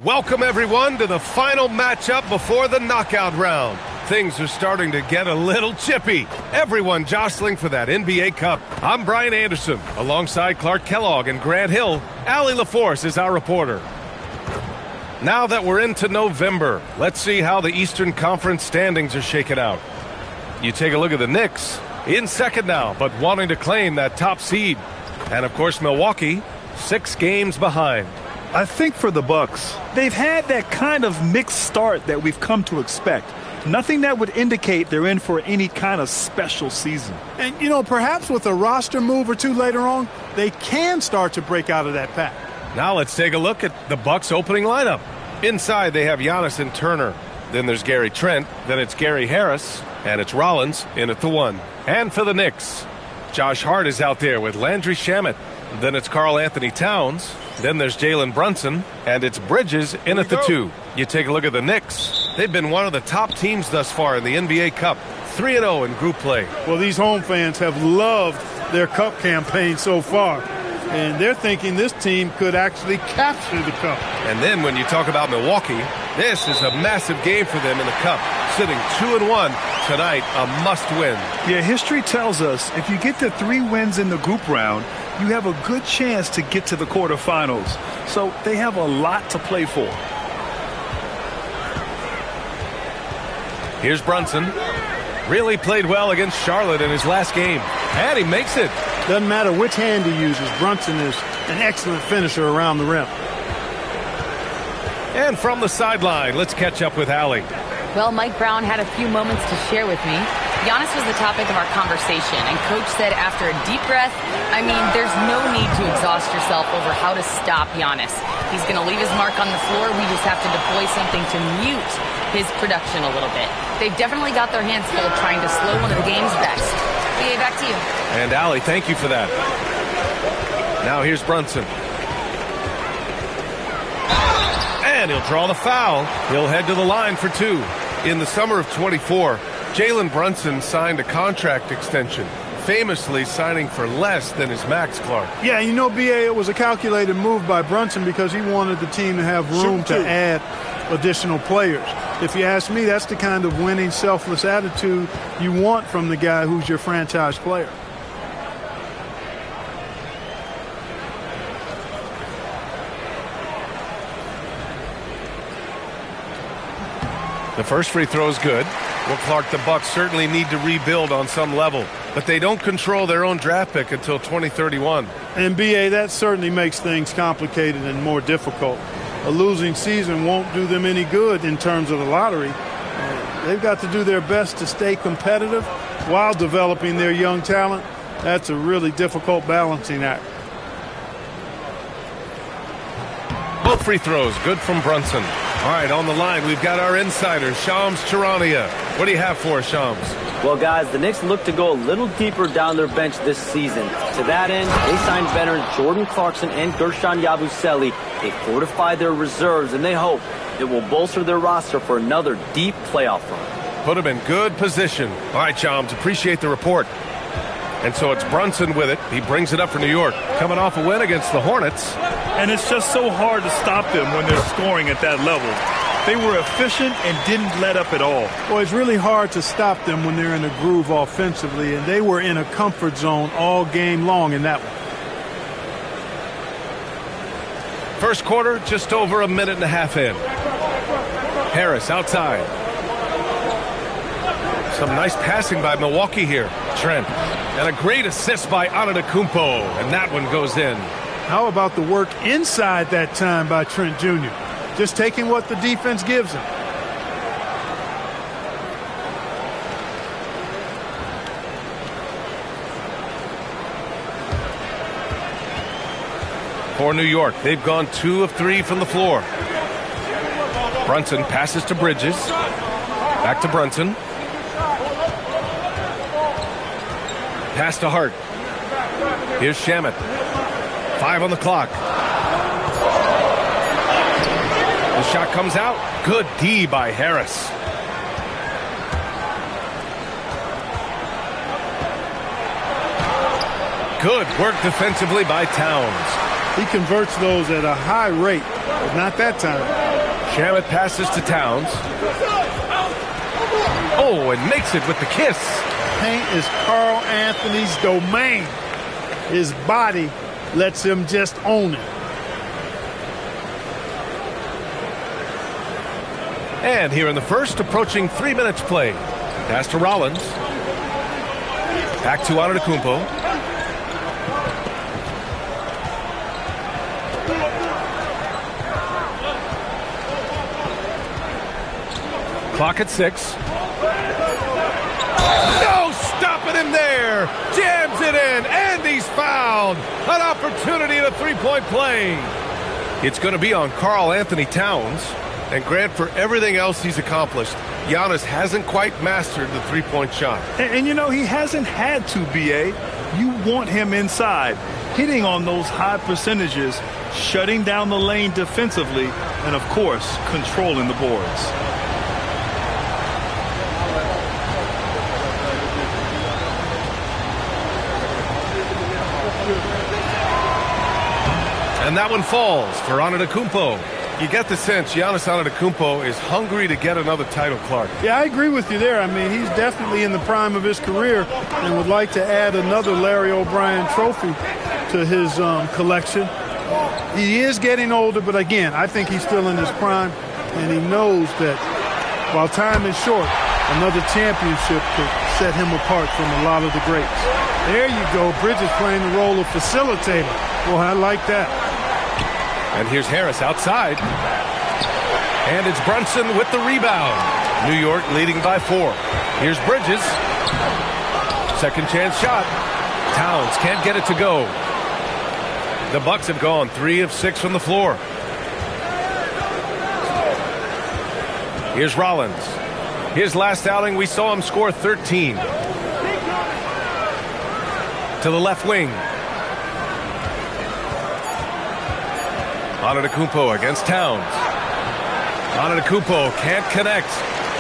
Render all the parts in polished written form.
Welcome, everyone, to the final matchup before the knockout round. Things are starting to get a little chippy. Everyone jostling for that NBA Cup. I'm Brian Anderson. Alongside Clark Kellogg and Grant Hill, Allie LaForce is our reporter. Now that we're into November, let's see how the Eastern Conference standings are shaken out. You take a look at the Knicks, in second now, but wanting to claim that top seed. And, of course, Milwaukee, 6 games behind. I think for the Bucks, they've had that kind of mixed start that we've come to expect. Nothing that would indicate they're in for any kind of special season. And, you know, perhaps with a roster move or two later on, they can start to break out of that pack. Now let's take a look at the Bucks' opening lineup. Inside, they have Giannis and Turner. Then there's Gary Trent. Then it's Gary Harris. And it's Rollins in at the 1. And for the Knicks, Josh Hart is out there with Landry Shamet. Then it's Karl Anthony Towns. Then there's Jalen Brunson. And it's Bridges in at the 2. You take a look at the Knicks. They've been one of the top teams thus far in the NBA Cup. 3-0 in group play. Well, these home fans have loved their Cup campaign so far. And they're thinking this team could actually capture the Cup. And then when you talk about Milwaukee, this is a massive game for them in the Cup. Sitting 2-1 tonight, a must-win. Yeah, history tells us if you get to 3 wins in the group round, you have a good chance to get to the quarterfinals. So they have a lot to play for. Here's Brunson. Really played well against Charlotte in his last game. And he makes it. Doesn't matter which hand he uses. Brunson is an excellent finisher around the rim. And from the sideline, let's catch up with Allie. Well, Mike Brown had a few moments to share with me. Giannis was the topic of our conversation, and Coach said after a deep breath, I mean, there's no need to exhaust yourself over how to stop Giannis. He's going to leave his mark on the floor. We just have to deploy something to mute his production a little bit. They've definitely got their hands full trying to slow one of the game's best. BA, back to you. And Allie, thank you for that. Now here's Brunson. And he'll draw the foul. He'll head to the line for 2. In the summer of 24, Jalen Brunson signed a contract extension, famously signing for less than his max, Clark. Yeah, you know, BA, it was a calculated move by Brunson because he wanted the team to have room to add additional players. If you ask me, that's the kind of winning, selfless attitude you want from the guy who's your franchise player. The first free throw is good. Well, Clark, the Bucks certainly need to rebuild on some level, but they don't control their own draft pick until 2031. And, BA, that certainly makes things complicated and more difficult. A losing season won't do them any good in terms of the lottery. They've got to do their best to stay competitive while developing their young talent. That's a really difficult balancing act. Both free throws, good from Brunson. All right, on the line, we've got our insider, Shams Charania. What do you have for us, Shams? Well, guys, the Knicks look to go a little deeper down their bench this season. To that end, they signed veterans Jordan Clarkson and Gershon Yabusele. They fortified their reserves, and they hope it will bolster their roster for another deep playoff run. Put them in good position. All right, Shams, appreciate the report. And so it's Brunson with it. He brings it up for New York, coming off a win against the Hornets. And it's just so hard to stop them when they're scoring at that level. They were efficient and didn't let up at all. Well, it's really hard to stop them when they're in a groove offensively, and they were in a comfort zone all game long in that one. First quarter, just over a minute and a half in. Harris outside. Some nice passing by Milwaukee here. Trent. And a great assist by Antetokounmpo, and that one goes in. How about the work inside that time by Trent Jr.? Just taking what the defense gives him. For New York, they've gone 2 of 3 from the floor. Brunson passes to Bridges. Back to Brunson. Pass to Hart. Here's Shamet. 5 on the clock. The shot comes out. Good D by Harris. Good work defensively by Towns. He converts those at a high rate, but not that time. Shamet passes to Towns. Oh, and makes it with the kiss. Paint is Carl Anthony's domain. His body lets him just own it. And here in the first, approaching 3 minutes played. Pass to Rollins. Back to Antetokounmpo. Clock at 6. No stopping him there. Jams it in, and he's fouled. An opportunity in a three-point play. It's going to be on Karl Anthony Towns. And Grant, for everything else he's accomplished, Giannis hasn't quite mastered the three-point shot. And you know, he hasn't had to, B.A. You want him inside, hitting on those high percentages, shutting down the lane defensively, and, of course, controlling the boards. And that one falls for Antetokounmpo. You get the sense Giannis Antetokounmpo is hungry to get another title, Clark. Yeah, I agree with you there. I mean, he's definitely in the prime of his career and would like to add another Larry O'Brien trophy to his collection. He is getting older, but again, I think he's still in his prime, and he knows that while time is short, another championship could set him apart from a lot of the greats. There you go. Bridges playing the role of facilitator. Well, I like that. And here's Harris outside. And it's Brunson with the rebound. New York leading by 4. Here's Bridges. Second chance shot. Towns can't get it to go. The Bucks have gone 3 of 6 from the floor. Here's Rollins. His last outing, we saw him score 13. To the left wing. Antetokounmpo against Towns. Antetokounmpo can't connect.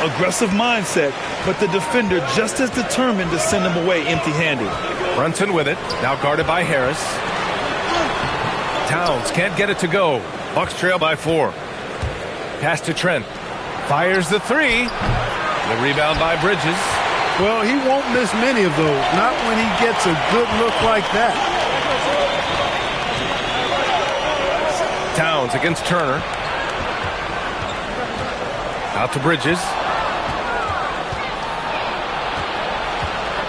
Aggressive mindset, but the defender just as determined to send him away empty-handed. Brunson with it, now guarded by Harris. Towns can't get it to go. Bucks trail by 4. Pass to Trent. Fires the 3. The rebound by Bridges. Well, he won't miss many of those. Not when he gets a good look like that. Towns against Turner. Out to Bridges.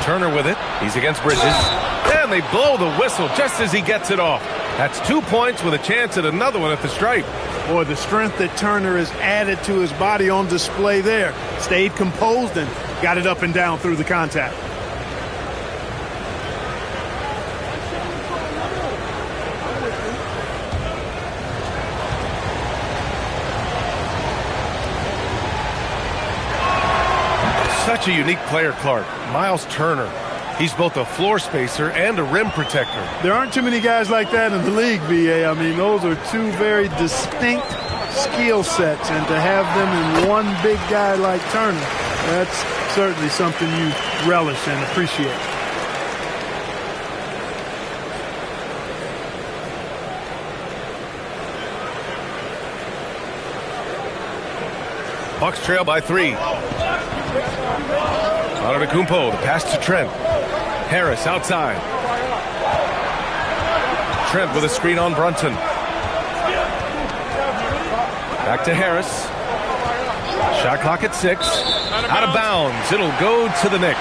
Turner with it. He's against Bridges. And they blow the whistle just as he gets it off. That's 2 points with a chance at another one at the stripe. Boy, the strength that Turner has added to his body on display there. Stayed composed and got it up and down through the contact. Such a unique player, Clark. Miles Turner. He's both a floor spacer and a rim protector. There aren't too many guys like that in the league, B.A. I mean, those are two very distinct skill sets, and to have them in one big guy like Turner, that's certainly something you relish and appreciate. Bucks trail by 3. Antetokounmpo, the pass to Trent. Harris outside. Trent with a screen on Brunson. Back to Harris. Shot clock at 6. Out of bounds. It'll go to the Knicks.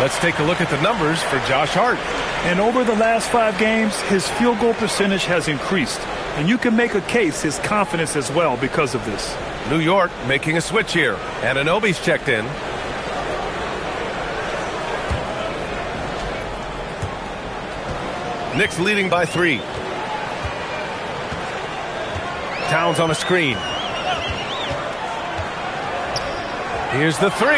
Let's take a look at the numbers for Josh Hart. And over the last 5 games, his field goal percentage has increased. And you can make a case his confidence as well because of this. New York making a switch here. Anunoby's checked in. Knicks leading by 3. Towns on a screen. Here's the 3.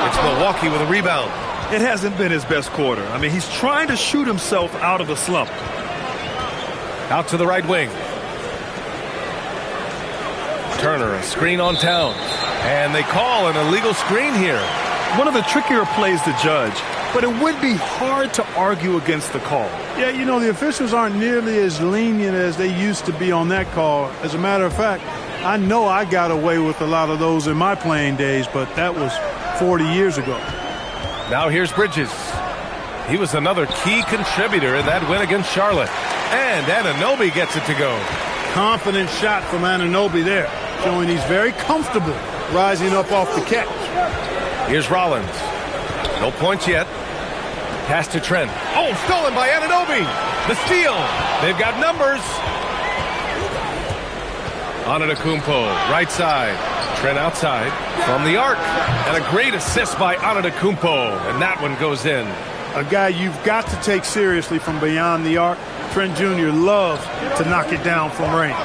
It's Milwaukee with a rebound. It hasn't been his best quarter. I mean, he's trying to shoot himself out of the slump. Out to the right wing. Turner, a screen on Towns. And they call an illegal screen here. One of the trickier plays to judge. but it would be hard to argue against the call. Yeah, you know, the officials aren't nearly as lenient as they used to be on that call. As a matter of fact, I know I got away with a lot of those in my playing days, but that was 40 years ago. Now here's Bridges. He was another key contributor in that win against Charlotte. And Anunoby gets it to go. Confident shot from Anunoby there, showing he's very comfortable rising up off the catch. Here's Rollins. No points yet. Pass to Trent. Oh, stolen by Anunoby. The steal. They've got numbers. Antetokounmpo, right side. Trent outside from the arc. And a great assist by Antetokounmpo. And that one goes in. A guy you've got to take seriously from beyond the arc. Trent Jr. loves to knock it down from range.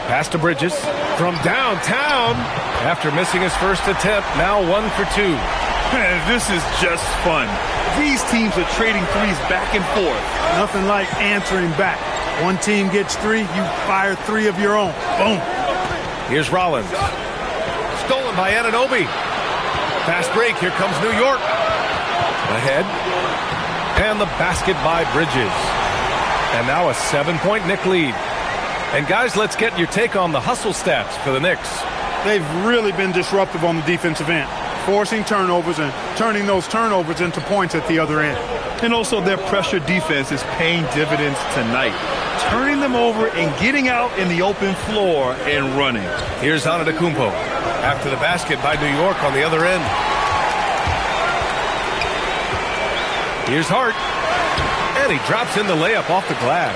Pass to Bridges from downtown. After missing his first attempt, now 1 for 2. Man, this is just fun. These teams are trading threes back and forth. Nothing like answering back. One team gets 3, you fire 3 of your own. Boom. Here's Rollins. Stolen by Anunoby. Fast break. Here comes New York. Ahead. And the basket by Bridges. And now a 7-point Knicks lead. And guys, let's get your take on the hustle stats for the Knicks. They've really been disruptive on the defensive end, forcing turnovers and turning those turnovers into points at the other end. And also their pressure defense is paying dividends tonight, turning them over and getting out in the open floor and running. Here's Antetokounmpo after the basket by New York on the other end. Here's Hart. And he drops in the layup off the glass.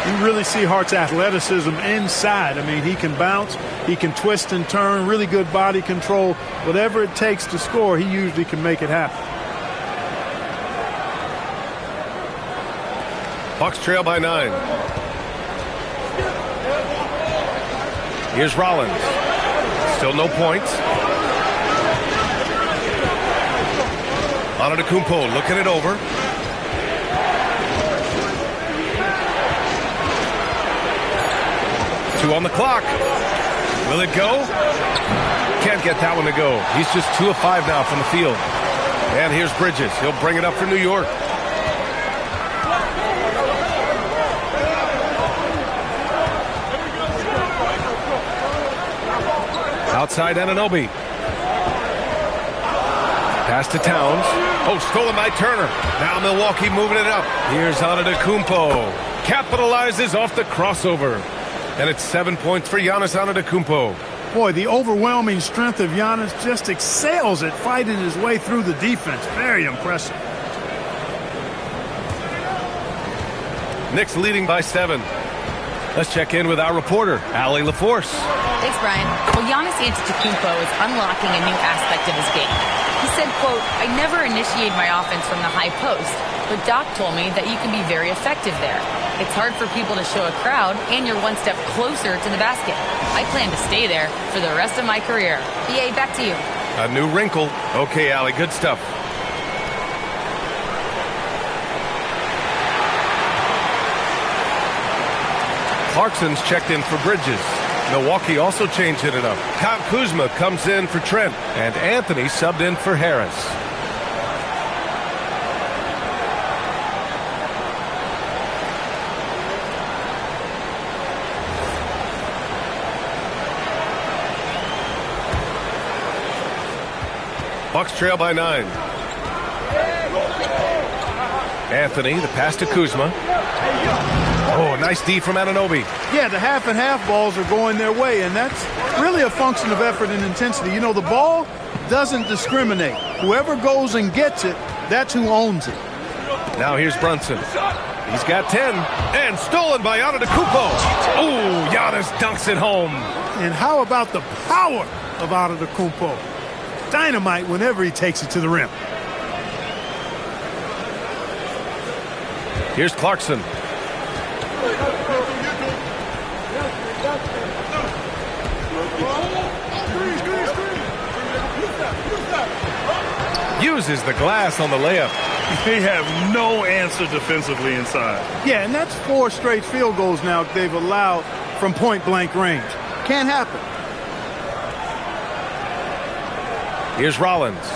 You really see Hart's athleticism inside. I mean, he can bounce, he can twist and turn, really good body control. Whatever it takes to score, he usually can make it happen. Bucks trail by 9. Here's Rollins. Still no points. Antetokounmpo looking it over. Two on the clock. Will it go? Can't get that one to go. He's just 2 of 5 now from the field. And here's Bridges. He'll bring it up for New York. Outside Anunoby. Pass to Towns. Oh, stolen by Turner. Now Milwaukee moving it up. Here's Antetokounmpo. Capitalizes off the crossover. And it's 7 points for Giannis Antetokounmpo. Boy, the overwhelming strength of Giannis just excels at fighting his way through the defense. Very impressive. Knicks leading by 7. Let's check in with our reporter, Allie LaForce. Thanks, Brian. Well, Giannis Antetokounmpo is unlocking a new aspect of his game. He said, quote, "I never initiate my offense from the high post, but Doc told me that you can be very effective there. It's hard for people to show a crowd, and you're one step closer to the basket. I plan to stay there for the rest of my career." BA, back to you. A new wrinkle. Okay, Allie, good stuff. Clarkson's checked in for Bridges. Milwaukee also changing it up. Kyle Kuzma comes in for Trent, and Anthony subbed in for Harris. Bucks trail by 9. Anthony, the pass to Kuzma. Oh, nice D from Anunoby. Yeah, the half and half balls are going their way, and that's really a function of effort and intensity. You know, the ball doesn't discriminate. Whoever goes and gets it, that's who owns it. Now here's Brunson. He's got 10, and stolen by Antetokounmpo. Oh, Giannis dunks it home. And how about the power of Antetokounmpo? Dynamite whenever he takes it to the rim. Here's Clarkson. Uses the glass on the layup. They have no answer defensively inside. Yeah, and that's 4 straight field goals now they've allowed from point-blank range. Can't happen. Here's Rollins.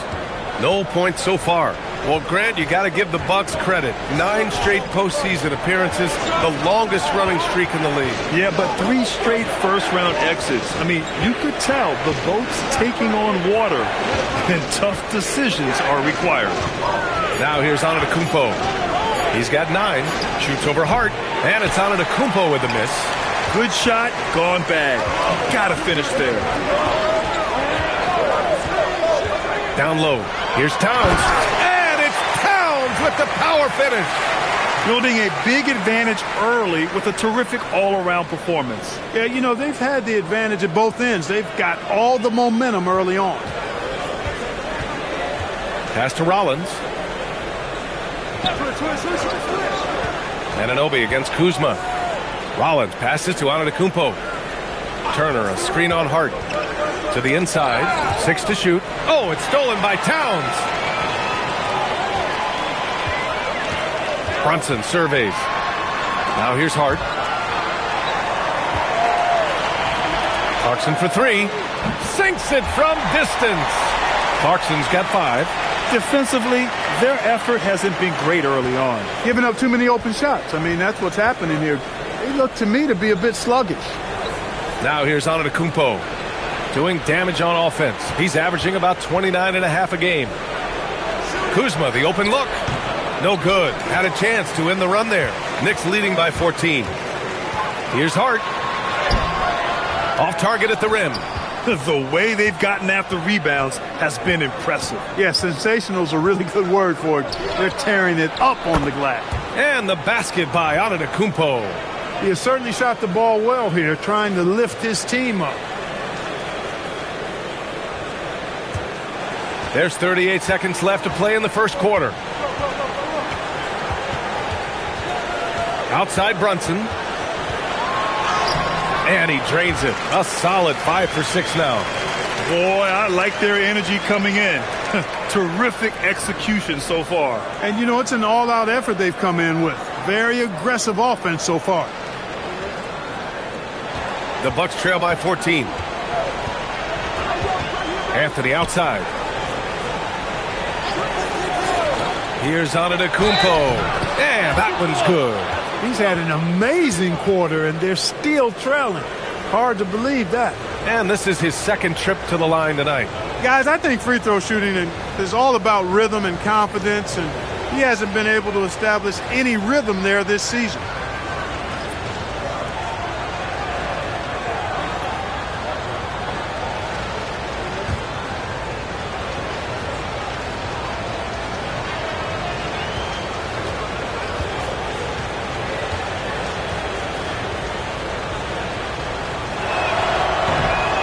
No points so far. Well, Grant, you got to give the Bucks credit. 9 straight postseason appearances, the longest running streak in the league. Yeah, but 3 straight first-round exits. I mean, you could tell the boat's taking on water, and tough decisions are required. Now here's Antetokounmpo. He's got 9, shoots over Hart, and it's Antetokounmpo with the miss. Good shot, gone bad. Gotta finish there. Down low, here's Towns, and it's Towns with the power finish. Building a big advantage early with a terrific all-around performance. Yeah, you know, they've had the advantage at both ends. They've got all the momentum early on. Pass to Rollins. Anunoby against Kuzma. Rollins passes to Antetokounmpo. Turner, a screen on Hart. To the inside, 6 to shoot. Oh, it's stolen by Towns. Brunson surveys. Now here's Hart. Clarkson for 3. Sinks it from distance. Clarkson's got 5. Defensively, their effort hasn't been great early on. Giving up too many open shots. I mean, that's what's happening here. They look to me to be a bit sluggish. Now here's Antetokounmpo. Doing damage on offense. He's averaging about 29.5 a game. Kuzma, the open look. No good. Had a chance to end the run there. Knicks leading by 14. Here's Hart. Off target at the rim. The way they've gotten after rebounds has been impressive. Yeah, sensational is a really good word for it. They're tearing it up on the glass. And the basket by Antetokounmpo. He has certainly shot the ball well here, trying to lift his team up. There's 38 seconds left to play in the first quarter. Outside Brunson. And he drains it. A solid 5 for 6 now. Boy, I like their energy coming in. Terrific execution so far. And, you know, it's an all-out effort they've come in with. Very aggressive offense so far. The Bucks trail by 14. Anthony outside. Here's Antetokounmpo. And that one's good. He's had an amazing quarter, and they're still trailing. Hard to believe that. And this is his second trip to the line tonight. Guys, I think free throw shooting is all about rhythm and confidence, and he hasn't been able to establish any rhythm there this season.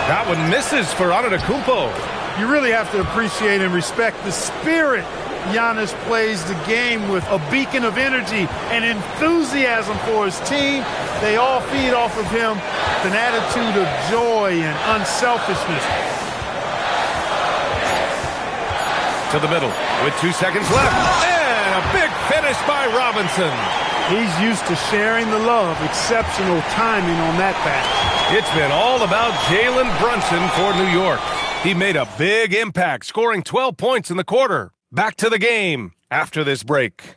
That one misses for Antetokounmpo. You really have to appreciate and respect the spirit Giannis plays the game with, a beacon of energy and enthusiasm for his team. They all feed off of him with an attitude of joy and unselfishness. To the middle with 2 seconds left. And a big finish by Robinson. He's used to sharing the love. Exceptional timing on that pass. It's been all about Jalen Brunson for New York. He made a big impact, scoring 12 points in the quarter. Back to the game after this break.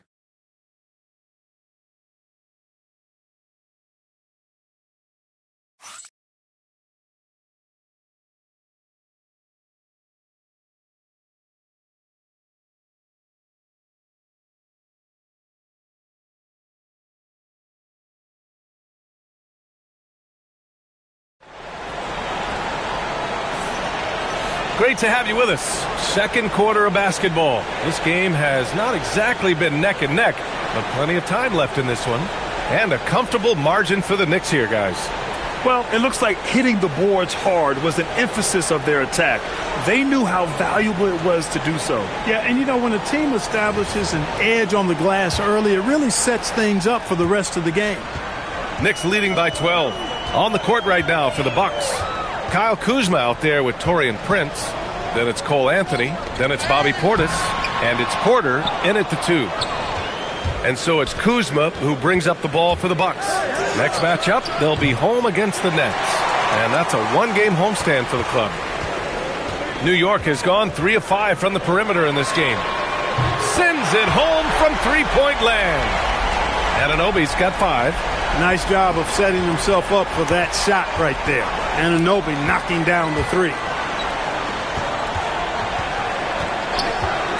Great to have you with us. Second quarter of basketball. This game has not exactly been neck and neck, but plenty of time left in this one. And a comfortable margin for the Knicks here, guys. Well, it looks like hitting the boards hard was an emphasis of their attack. They knew how valuable it was to do so. Yeah, and you know, when a team establishes an edge on the glass early, it really sets things up for the rest of the game. Knicks leading by 12. On the court right now for the Bucks. Kyle Kuzma out there with Taurean Prince. Then it's Cole Anthony. Then it's Bobby Portis. And it's Porter in at the 2. And so it's Kuzma who brings up the ball for the Bucks. Next matchup, they'll be home against the Nets. And that's a one-game homestand for the club. New York has gone 3 of 5 from the perimeter in this game. Sends it home from three-point land. Anunoby's got 5. Nice job of setting himself up for that shot right there. Anunoby knocking down the 3.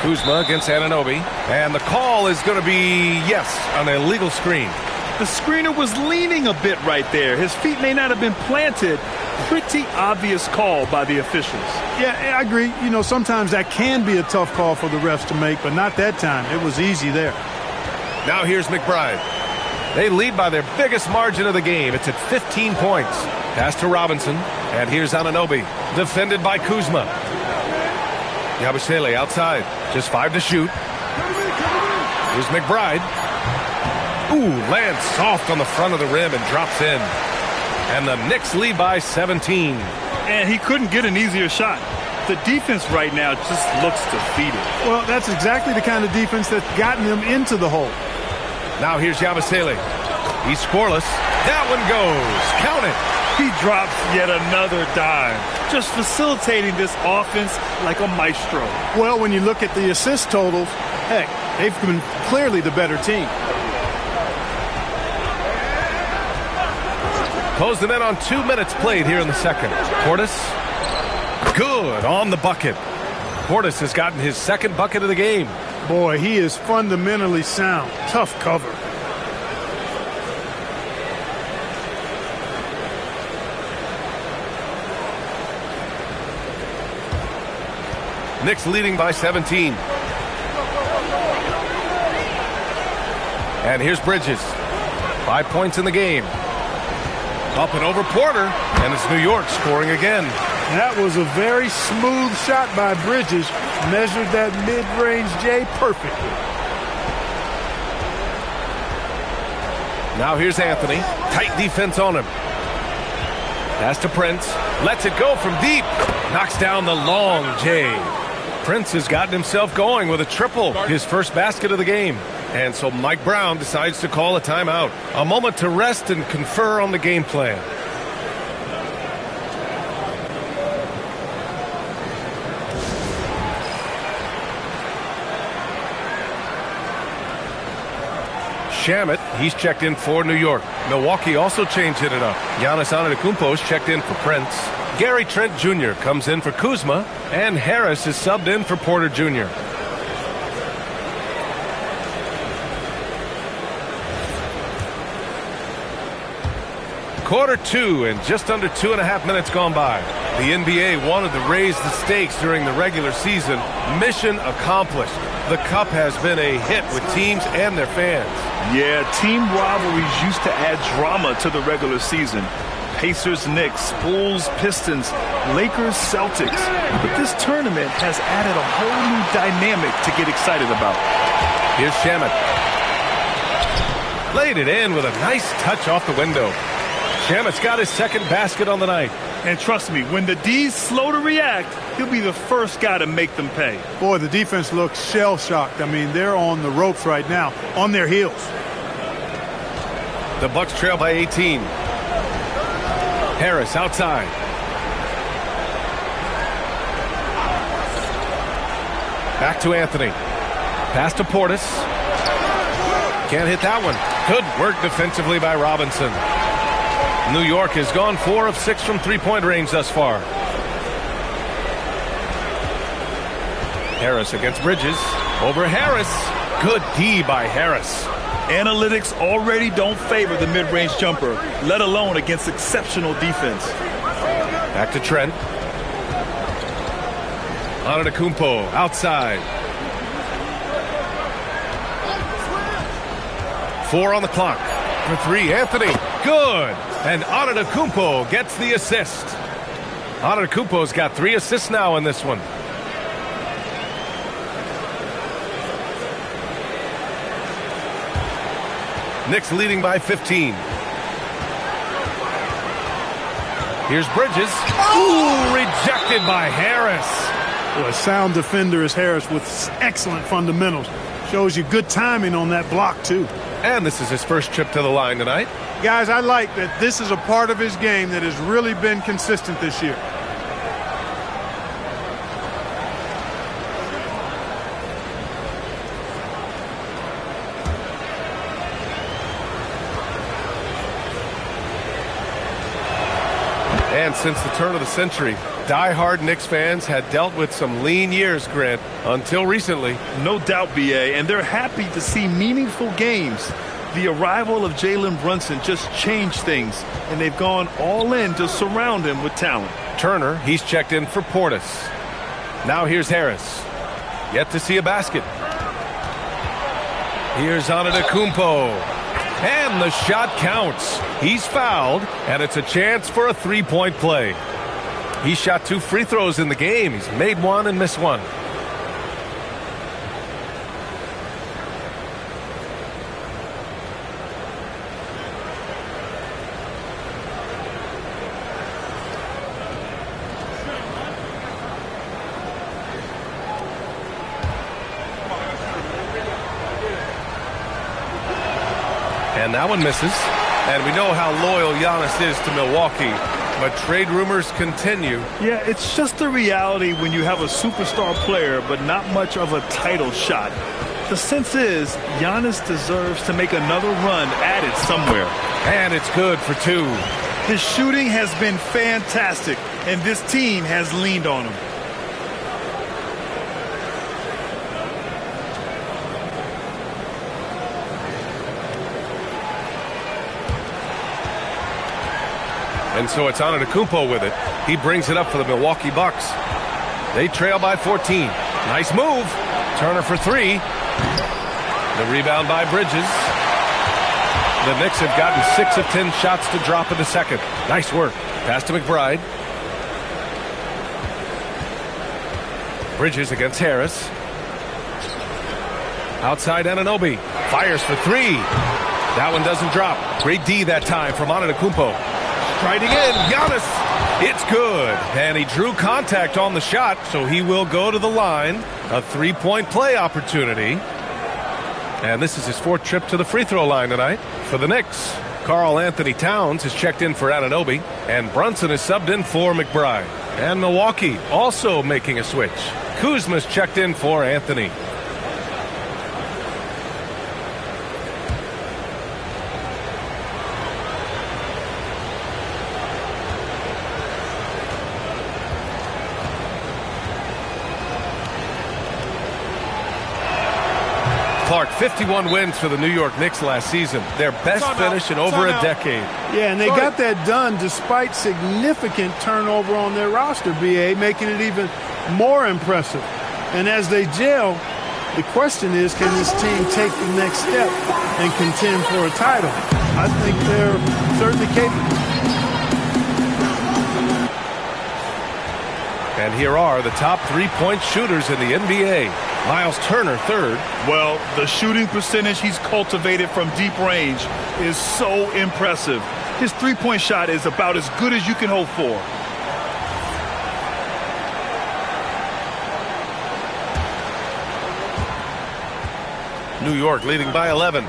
Kuzma against Anunoby. And the call is going to be, yes, an illegal screen. The screener was leaning a bit right there. His feet may not have been planted. Pretty obvious call by the officials. Yeah, I agree. You know, sometimes that can be a tough call for the refs to make, but not that time. It was easy there. Now here's McBride. They lead by their biggest margin of the game. It's at 15 points. Pass to Robinson. And here's Anunoby. Defended by Kuzma. Yabusele outside. Just 5 to shoot. Here's McBride. Ooh, lands soft on the front of the rim and drops in. And the Knicks lead by 17. And he couldn't get an easier shot. The defense right now just looks defeated. Well, that's exactly the kind of defense that's gotten them into the hole. Now here's Yabusele. He's scoreless. That one goes. Count it. He drops yet another dime. Just facilitating this offense like a maestro. Well, when you look at the assist totals, heck, they've been clearly the better team. Close them in on 2 minutes played here in the second. Portis. Good on the bucket. Portis has gotten his second bucket of the game. Boy, he is fundamentally sound. Tough cover. Knicks leading by 17. And here's Bridges. 5 points in the game. Up and over Porter, and it's New York scoring again. That was a very smooth shot by Bridges. Measured that mid-range J perfectly. Now here's Anthony. Tight defense on him. Pass to Prince. Lets it go from deep. Knocks down the long J. Prince has gotten himself going with a triple. His first basket of the game. And so Mike Brown decides to call a timeout. A moment to rest and confer on the game plan. Shamet, he's checked in for New York. Milwaukee also changed it up. Giannis Antetokounmpo's checked in for Prince. Gary Trent Jr. comes in for Kuzma. And Harris is subbed in for Porter Jr. Quarter 2 and just under 2.5 minutes gone by. The NBA wanted to raise the stakes during the regular season. Mission accomplished. The Cup has been a hit with teams and their fans. Yeah, team rivalries used to add drama to the regular season. Pacers, Knicks, Bulls, Pistons, Lakers, Celtics. But this tournament has added a whole new dynamic to get excited about. Here's Shamet. Laid it in with a nice touch off the window. Shamet's got his second basket on the night. And trust me, when the D's slow to react, he'll be the first guy to make them pay. Boy, the defense looks shell-shocked. I mean, they're on the ropes right now, on their heels. The Bucks trail by 18. Harris outside. Back to Anthony. Pass to Portis. Can't hit that one. Good work defensively by Robinson. New York has gone 4 of 6 from three-point range thus far. Harris against Bridges. Over Harris. Good D by Harris. Analytics already don't favor the mid-range jumper, let alone against exceptional defense. Back to Trent. Antetokounmpo outside. 4 on the clock. For 3, Anthony. Good. And Antetokounmpo gets the assist. Antetokounmpo's got 3 assists now in this one. Knicks leading by 15. Here's Bridges. Ooh, rejected by Harris. Well, a sound defender is Harris with excellent fundamentals. Shows you good timing on that block, too. And this is his first trip to the line tonight. Guys, I like that this is a part of his game that has really been consistent this year. And since the turn of the century, die-hard Knicks fans had dealt with some lean years, Grant, until recently. No doubt, B.A., and they're happy to see meaningful games. The arrival of Jalen Brunson just changed things, and they've gone all in to surround him with talent. Turner, he's checked in for Portis. Now here's Harris. Yet to see a basket. Here's Antetokounmpo. And the shot counts. He's fouled, and it's a chance for a three-point play. He shot 2 free throws in the game. He's made 1 and missed 1. And that one misses. And we know how loyal Giannis is to Milwaukee, but trade rumors continue. Yeah, it's just the reality when you have a superstar player, but not much of a title shot. The sense is Giannis deserves to make another run at it somewhere. And it's good for 2. His shooting has been fantastic, and this team has leaned on him. And so it's Antetokounmpo with it. He brings it up for the Milwaukee Bucks. They trail by 14. Nice move. Turner for 3. The rebound by Bridges. The Knicks have gotten 6 of 10 shots to drop in the second. Nice work. Pass to McBride. Bridges against Harris. Outside Anunoby. Fires for 3. That one doesn't drop. Great D that time from Antetokounmpo. Striding in, Giannis. It's good. And he drew contact on the shot, so he will go to the line. A 3-point play opportunity. And this is his 4th trip to the free throw line tonight for the Knicks. Karl Anthony Towns has checked in for Anunoby, and Brunson is subbed in for McBride. And Milwaukee also making a switch. Kuzma's checked in for Anthony. Clark, 51 wins for the New York Knicks last season. Their best finish in over a decade. Yeah, and they got that done despite significant turnover on their roster, B.A., making it even more impressive. And as they gel, the question is, can this team take the next step and contend for a title? I think they're certainly capable. And here are the top 3-point shooters in the NBA. Miles Turner, 3rd. Well, the shooting percentage he's cultivated from deep range is so impressive. His 3-point shot is about as good as you can hope for. New York leading by 11.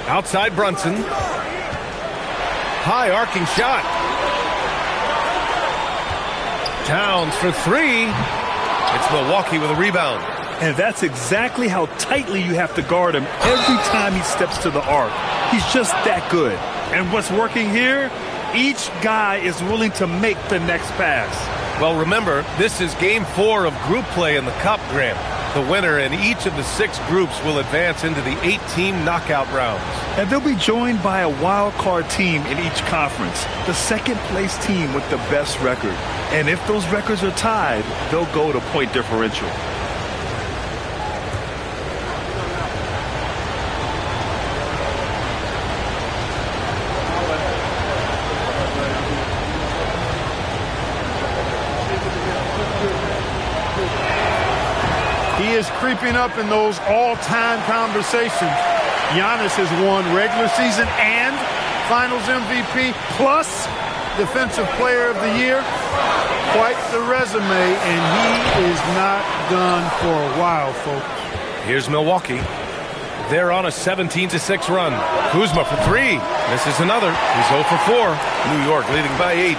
Outside Brunson. High arcing shot. Towns for 3. It's Milwaukee with a rebound. And that's exactly how tightly you have to guard him every time he steps to the arc. He's just that good. And what's working here? Each guy is willing to make the next pass. Well, remember, this is Game 4 of group play in the Cup, Grant. The winner in each of the 6 groups will advance into the 8-team knockout rounds. And they'll be joined by a wild card team in each conference, the second-place team with the best record. And if those records are tied, they'll go to point differential. He is creeping up in those all-time conversations. Giannis has won regular season and Finals MVP plus Defensive Player of the Year. Quite the resume, and he is not done for a while, folks. Here's Milwaukee. They're on a 17-6 run. Kuzma for 3. This is another. He's 0 for 4. New York leading by 8.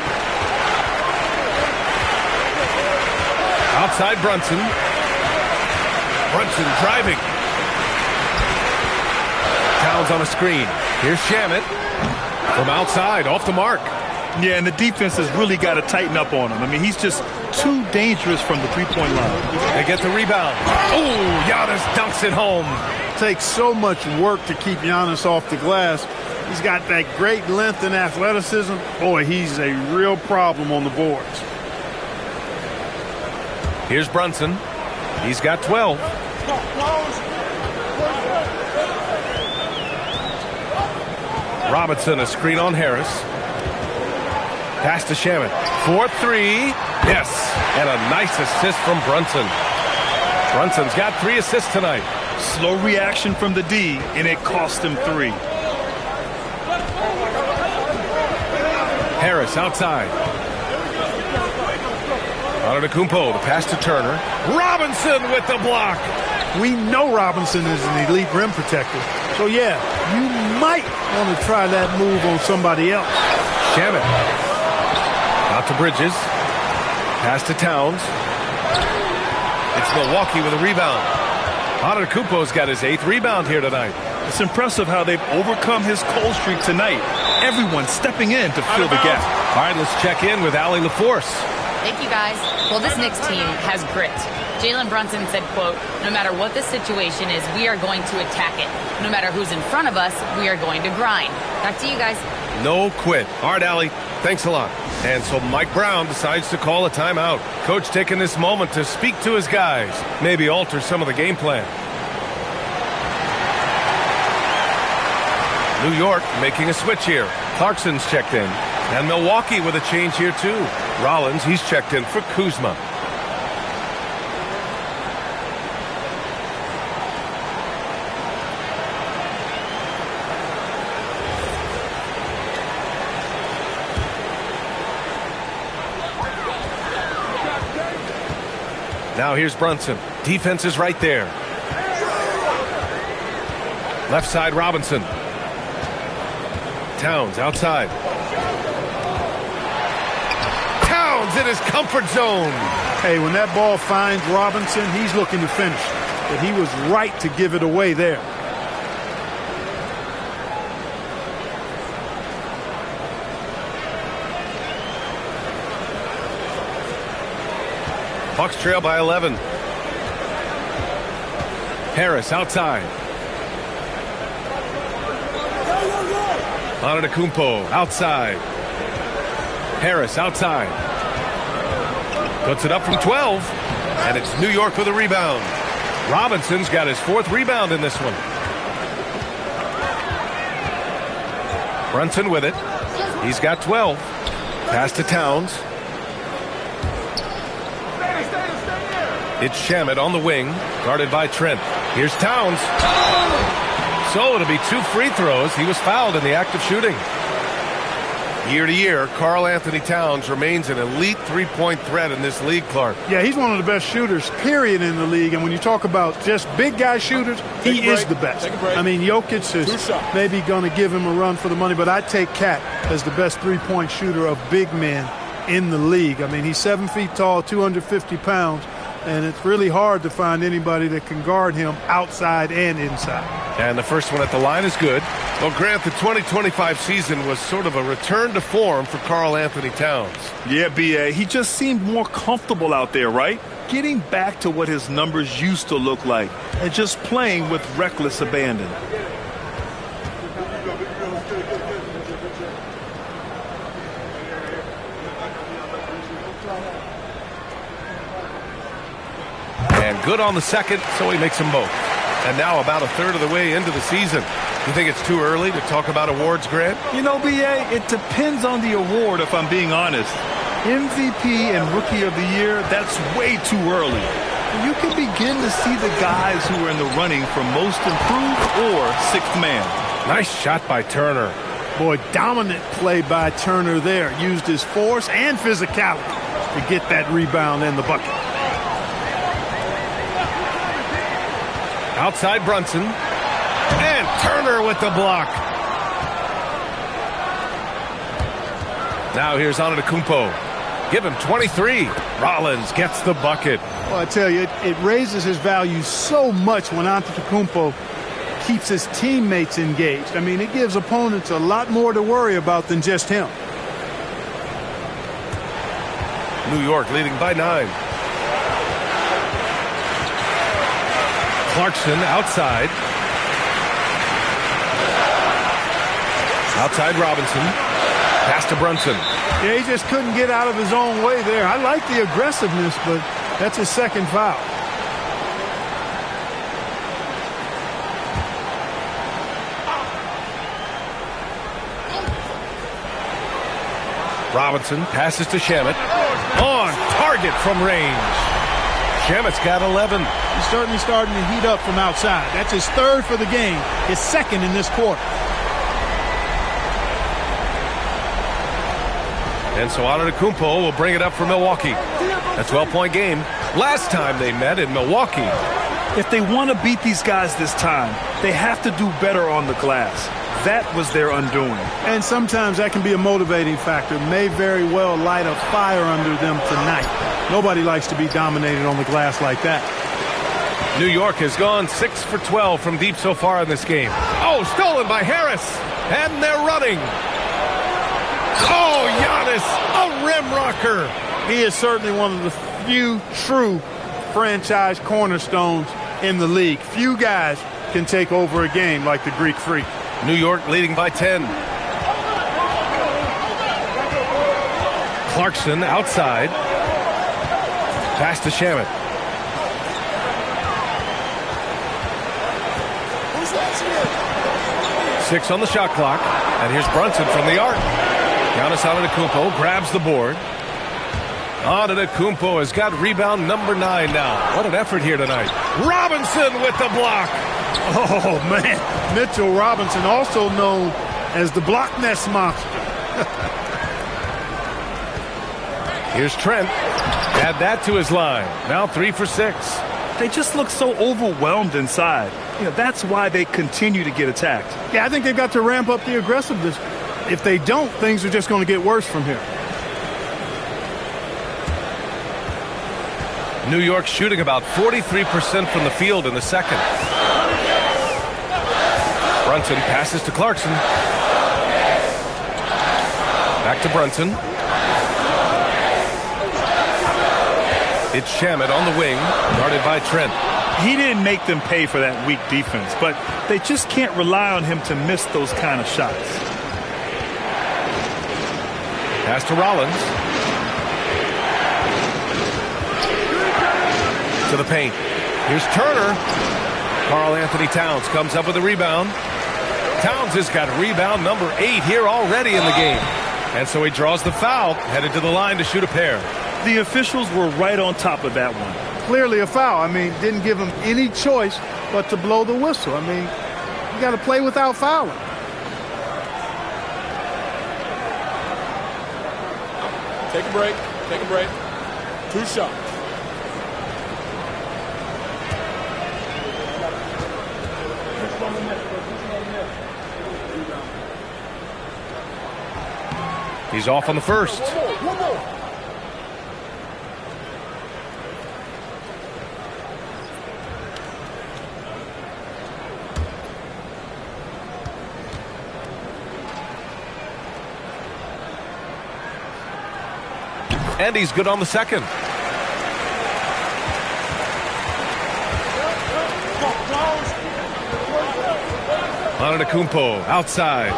Outside Brunson. Brunson driving. Towns on a screen. Here's Shamet. From outside, off the mark. Yeah, and the defense has really got to tighten up on him. I mean, he's just too dangerous from the three-point line. They get the rebound. Oh, Giannis dunks it home. Takes so much work to keep Giannis off the glass. He's got that great length and athleticism. Boy, he's a real problem on the boards. Here's Brunson. He's got 12. Robinson, a screen on Harris. Pass to Shaman. 4-3. Yes. And a nice assist from Brunson. Brunson's got 3 assists tonight. Slow reaction from the D, and it cost him 3. Harris outside. Antetokounmpo, the pass to Turner. Robinson with the block. We know Robinson is an elite rim protector. So, yeah, you might want to try that move on somebody else. Shaman. Out to Bridges. Pass to Towns. It's Milwaukee with a rebound. Antetokounmpo's got his 8th rebound here tonight. It's impressive how they've overcome his cold streak tonight. Everyone stepping in to fill the gap. All right, let's check in with Allie LaForce. Thank you, guys. Well, this Knicks team has grit. Jalen Brunson said, quote, no matter what the situation is, we are going to attack it. No matter who's in front of us, we are going to grind. Back to you guys. No quit. All right, Allie, thanks a lot. And so Mike Brown decides to call a timeout. Coach taking this moment to speak to his guys, maybe alter some of the game plan. New York making a switch here. Clarkson's checked in. And Milwaukee with a change here, too. Rollins, he's checked in for Kuzma. Now here's Brunson. Defense is right there. Left side, Robinson. Towns outside. Towns in his comfort zone. Hey, when that ball finds Robinson, he's looking to finish. But he was right to give it away there. Bucks trail by 11. Harris outside. Antetokounmpo outside. Harris outside. Puts it up from 12. And it's New York with a rebound. Robinson's got his 4th rebound in this one. Brunson with it. He's got 12. Pass to Towns. It's Shamet on the wing, guarded by Trent. Here's Towns. So it'll be 2 free throws. He was fouled in the act of shooting. Year to year, Karl Anthony Towns remains an elite three-point threat in this league, Clark. Yeah, he's one of the best shooters, period, in the league. And when you talk about just big guy shooters, he is the best. I mean, Jokic is maybe going to give him a run for the money, but I'd take Cat as the best three-point shooter of big men in the league. I mean, he's 7 feet tall, 250 pounds. And it's really hard to find anybody that can guard him outside and inside. And the first one at the line is good. Well, Grant, the 2025 season was sort of a return to form for Karl Anthony Towns. Yeah, B.A., he just seemed more comfortable out there, right? Getting back to what his numbers used to look like and just playing with reckless abandon. And good on the second, so he makes them both. And now about a third of the way into the season. You think it's too early to talk about awards, Grant? You know, B.A., it depends on the award, if I'm being honest. MVP and Rookie of the Year, that's way too early. You can begin to see the guys who are in the running for Most Improved or 6th Man. Nice shot by Turner. Boy, dominant play by Turner there. Used his force and physicality to get that rebound and the bucket. Outside Brunson. And Turner with the block. Now here's Antetokounmpo. Give him 23. Rollins gets the bucket. Well, I tell you, it raises his value so much when Antetokounmpo keeps his teammates engaged. I mean, it gives opponents a lot more to worry about than just him. New York leading by 9. Clarkson outside. Outside Robinson. Pass to Brunson. Yeah, he just couldn't get out of his own way there. I like the aggressiveness, but that's his second foul. Robinson passes to Shamet. On target from range. Shamet's got 11. He's certainly starting to heat up from outside. That's his third for the game, his second in this quarter. And so Antetokounmpo will bring it up for Milwaukee. A 12-point game. Last time they met in Milwaukee. If they want to beat these guys this time, they have to do better on the glass. That was their undoing. And sometimes that can be a motivating factor. May very well light a fire under them tonight. Nobody likes to be dominated on the glass like that. New York has gone 6 for 12 from deep so far in this game. Oh, stolen by Harris. And they're running. Oh, Giannis, a rim rocker. He is certainly one of the few true franchise cornerstones in the league. Few guys can take over a game like the Greek Freak. New York leading by 10. Clarkson outside. Pass to Shamet. Six on the shot clock. And here's Brunson from the arc. Giannis Antetokounmpo grabs the board. Antetokounmpo has got rebound number 9 now. What an effort here tonight. Robinson with the block. Oh, man. Mitchell Robinson, also known as the block nest monster. Here's Trent. Add that to his line. Now 3 for 6. They just look so overwhelmed inside. You know, that's why they continue to get attacked. Yeah, I think they've got to ramp up the aggressiveness. If they don't, things are just going to get worse from here. New York shooting about 43% from the field in the second. Brunson passes to Clarkson. Back to Brunson. It's Shamet on the wing, guarded by Trent. He didn't make them pay for that weak defense, but they just can't rely on him to miss those kind of shots. Pass to Rollins. To the paint. Here's Turner. Karl Anthony Towns comes up with a rebound. Towns has got rebound number 8 here already in the game. And so he draws the foul, headed to the line to shoot a pair. The officials were right on top of that one. Clearly a foul. I mean, didn't give him any choice but to blow the whistle. I mean, you got to play without fouling. Take a break. Take a break. 2 shots. He's off on the first. One more. And he's good on the second. Antetokounmpo outside.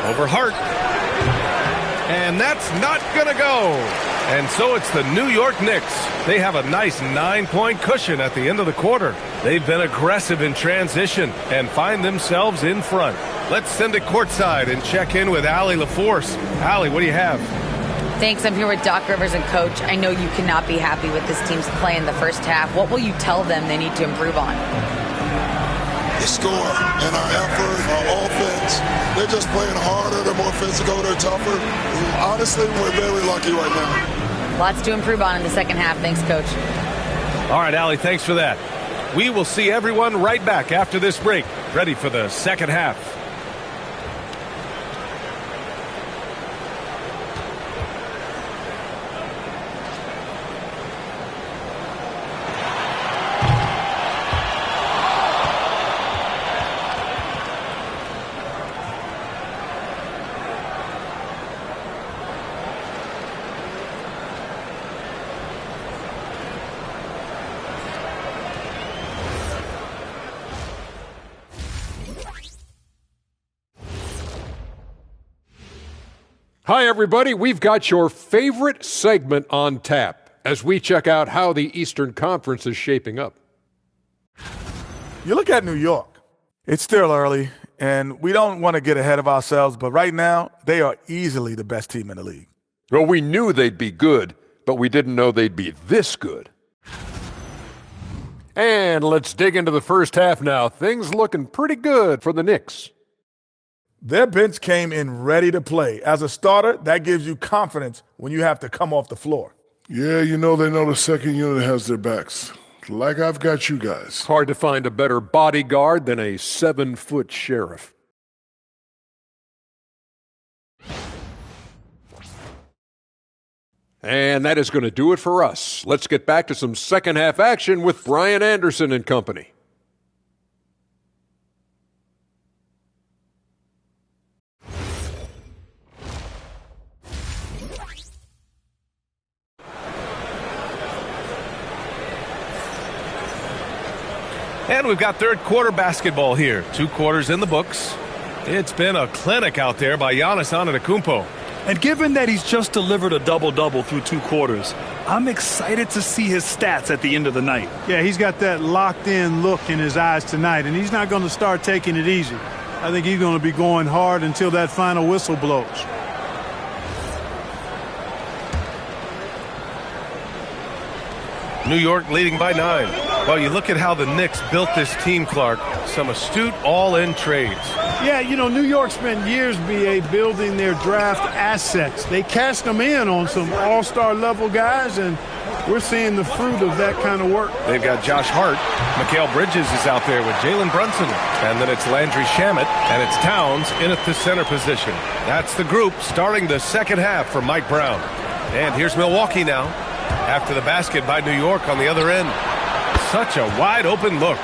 Over Hart. And that's not going to go. And so it's the New York Knicks. They have a nice 9-point cushion at the end of the quarter. They've been aggressive in transition and find themselves in front. Let's send it courtside and check in with Allie LaForce. Allie, what do you have? Thanks. I'm here with Doc Rivers and Coach. I know you cannot be happy with this team's play in the first half. What will you tell them they need to improve on? The score and our effort, our offense. They're just playing harder. They're more physical. They're tougher. Honestly, we're very lucky right now. Lots to improve on in the second half. Thanks, Coach. All right, Allie, thanks for that. We will see everyone right back after this break, ready for the second half. Hi, everybody. We've got your favorite segment on tap as we check out how the Eastern Conference is shaping up. You look at New York. It's still early, and we don't want to get ahead of ourselves, but right now, they are easily the best team in the league. Well, we knew they'd be good, but we didn't know they'd be this good. And let's dig into the first half now. Things looking pretty good for the Knicks. Their bench came in ready to play. As a starter, that gives you confidence when you have to come off the floor. Yeah, they know the second unit has their backs. Like I've got you guys. Hard to find a better bodyguard than a 7-foot sheriff. And that is going to do it for us. Let's get back to some second half action with Brian Anderson and company. And we've got third quarter basketball here. 2 quarters in the books. It's been a clinic out there by Giannis Antetokounmpo. And given that he's just delivered a double-double through 2 quarters, I'm excited to see his stats at the end of the night. Yeah, he's got that locked-in look in his eyes tonight, and he's not going to start taking it easy. I think he's going to be going hard until that final whistle blows. New York leading by 9. Well, you look at how the Knicks built this team, Clark. Some astute all-in trades. Yeah, New York spent years, B.A., building their draft assets. They cashed them in on some all-star level guys, and we're seeing the fruit of that kind of work. They've got Josh Hart. Mikal Bridges is out there with Jalen Brunson. And then it's Landry Shamet, and it's Towns in at the center position. That's the group starting the second half for Mike Brown. And here's Milwaukee now, after the basket by New York on the other end. Such a wide-open look.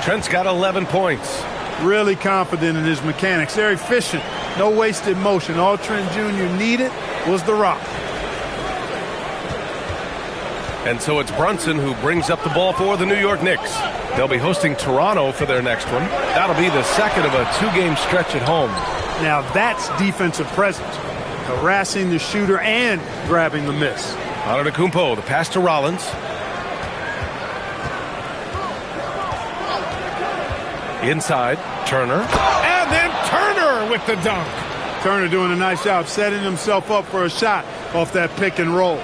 Trent's got 11 points. Really confident in his mechanics. They're efficient. No wasted motion. All Trent Jr. needed was the rock. And so it's Brunson who brings up the ball for the New York Knicks. They'll be hosting Toronto for their next one. That'll be the second of a 2-game stretch at home. Now that's defensive presence. Harassing the shooter and grabbing the miss. Antetokounmpo, the pass to Rollins. Inside, Turner. And then Turner with the dunk. Turner doing a nice job setting himself up for a shot off that pick and roll.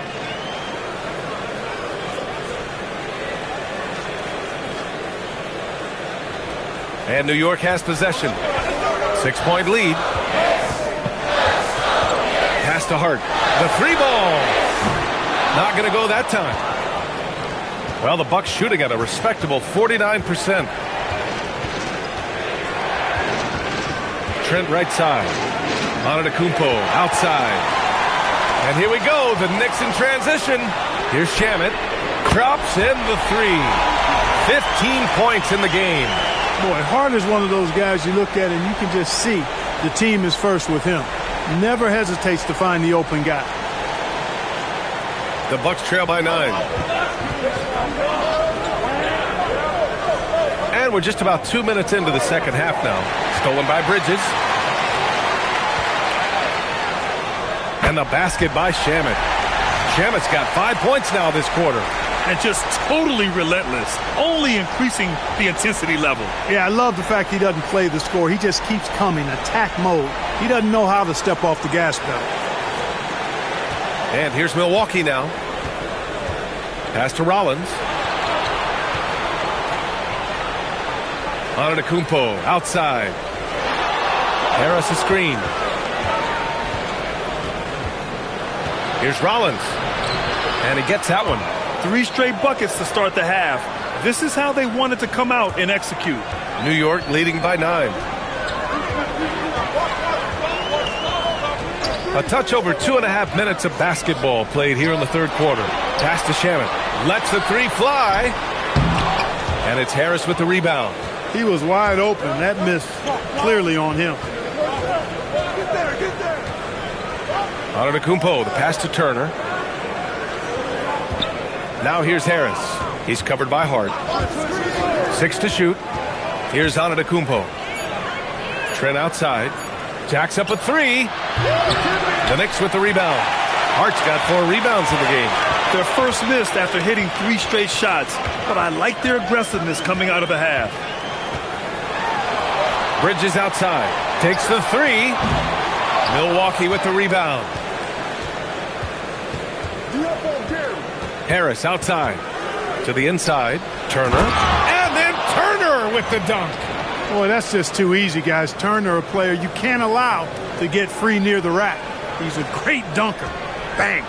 And New York has possession. 6-point lead. Pass to Hart. The 3-ball. Not going to go that time. Well, the Bucks shooting at a respectable 49%. Trent right side. Antetokounmpo outside. And here we go. The Knicks in transition. Here's Shamet. Drops in the 3. 15 points in the game. Boy, Hart is one of those guys you look at and you can just see the team is first with him. Never hesitates to find the open guy. The Bucks trail by 9. And we're just about 2 minutes into the second half now. Stolen by Bridges. And the basket by Shamet. Shamet's got 5 points now this quarter. And just totally relentless, only increasing the intensity level. Yeah, I love the fact he doesn't play the score. He just keeps coming, attack mode. He doesn't know how to step off the gas pedal. And here's Milwaukee now. Pass to Rollins. Antetokounmpo outside. Harris a screen. Here's Rollins. And he gets that one. 3 straight buckets to start the half. This is how they wanted to come out and execute. New York leading by 9. A touch over 2.5 minutes of basketball played here in the third quarter. Pass to Shamet. Lets the 3 fly. And it's Harris with the rebound. He was wide open. That miss clearly on him. Antetokounmpo, the pass to Turner. Now here's Harris. He's covered by Hart. 6 to shoot. Here's Antetokounmpo. Trent outside. Jacks up a three. The Knicks with the rebound. Hart's got 4 rebounds in the game. Their first missed after hitting 3 straight shots, but I like their aggressiveness coming out of the half. Bridges outside. Takes the 3. Milwaukee with the rebound. Harris outside. To the inside. Turner. And then Turner with the dunk. Boy, that's just too easy, guys. Turner, a player you can't allow to get free near the rack. He's a great dunker. Bang.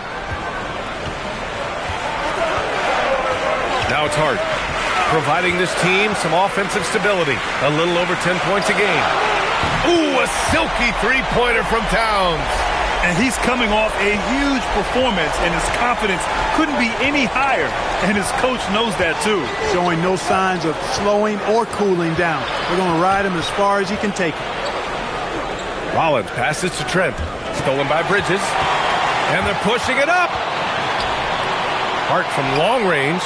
Now it's Hart, providing this team some offensive stability. A little over 10 points a game. Ooh, a silky three-pointer from Towns. And he's coming off a huge performance, and his confidence couldn't be any higher. And his coach knows that, too. Showing no signs of slowing or cooling down. They're going to ride him as far as he can take it. Rollins passes to Trent. Stolen by Bridges. And they're pushing it up. Hart from long range.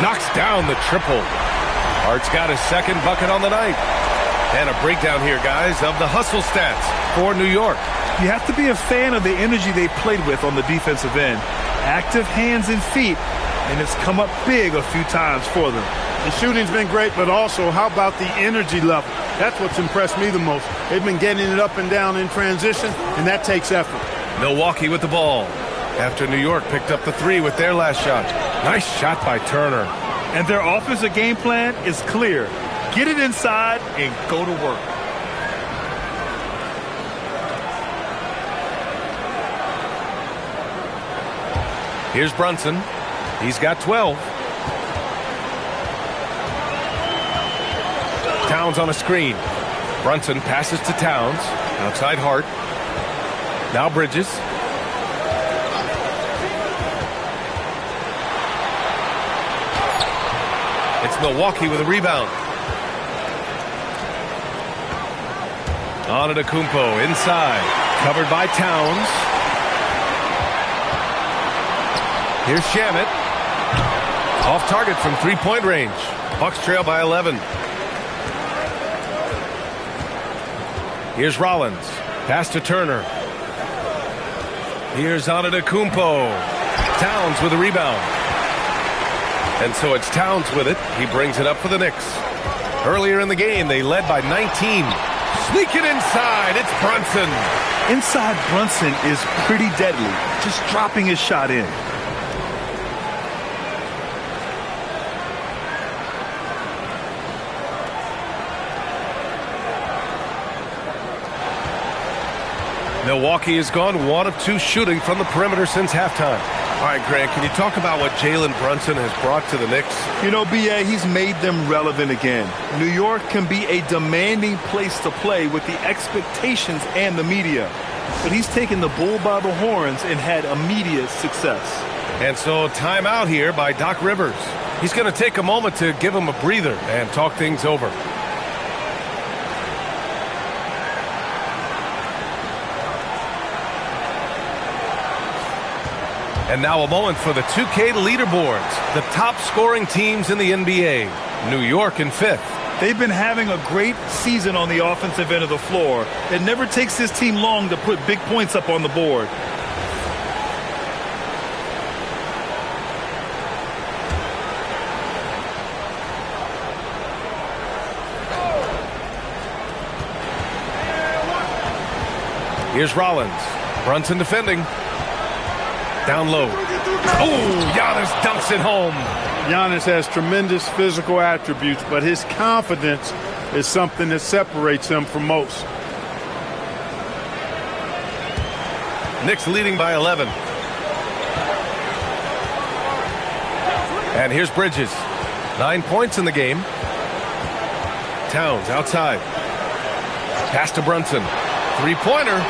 Knocks down the triple. Hart's got his second bucket on the night. And a breakdown here, guys, of the hustle stats for New York. You have to be a fan of the energy they played with on the defensive end. Active hands and feet, and it's come up big a few times for them. The shooting's been great, but also how about the energy level? That's what's impressed me the most. They've been getting it up and down in transition, and that takes effort. Milwaukee with the ball after New York picked up the 3 with their last shot. Nice shot by Turner. And their offensive game plan is clear. Get it inside and go to work. Here's Brunson. He's got 12. Towns on a screen. Brunson passes to Towns. Outside Hart. Now Bridges. It's Milwaukee with a rebound. Antetokounmpo inside. Covered by Towns. Here's Shamet. Off target from three-point range. Bucks trail by 11. Here's Rollins. Pass to Turner. Here's Antetokounmpo. Towns with a rebound. And so it's Towns with it. He brings it up for the Knicks. Earlier in the game, they led by 19. Sneaking inside, it's Brunson. Inside Brunson is pretty deadly, just dropping his shot in. Milwaukee has gone 1 of 2 shooting from the perimeter since halftime. All right, Grant, can you talk about what Jalen Brunson has brought to the Knicks? You know, B.A., he's made them relevant again. New York can be a demanding place to play with the expectations and the media. But he's taken the bull by the horns and had immediate success. And so timeout here by Doc Rivers. He's going to take a moment to give him a breather and talk things over. And now a moment for the 2K leaderboards. The top scoring teams in the NBA. New York in 5th. They've been having a great season on the offensive end of the floor. It never takes this team long to put big points up on the board. Here's Rollins. Brunson defending. Down low. Oh, Giannis dunks it home. Giannis has tremendous physical attributes, but his confidence is something that separates him from most. Knicks leading by 11. And here's Bridges. 9 points in the game. Towns outside. Pass to Brunson. Three-pointer.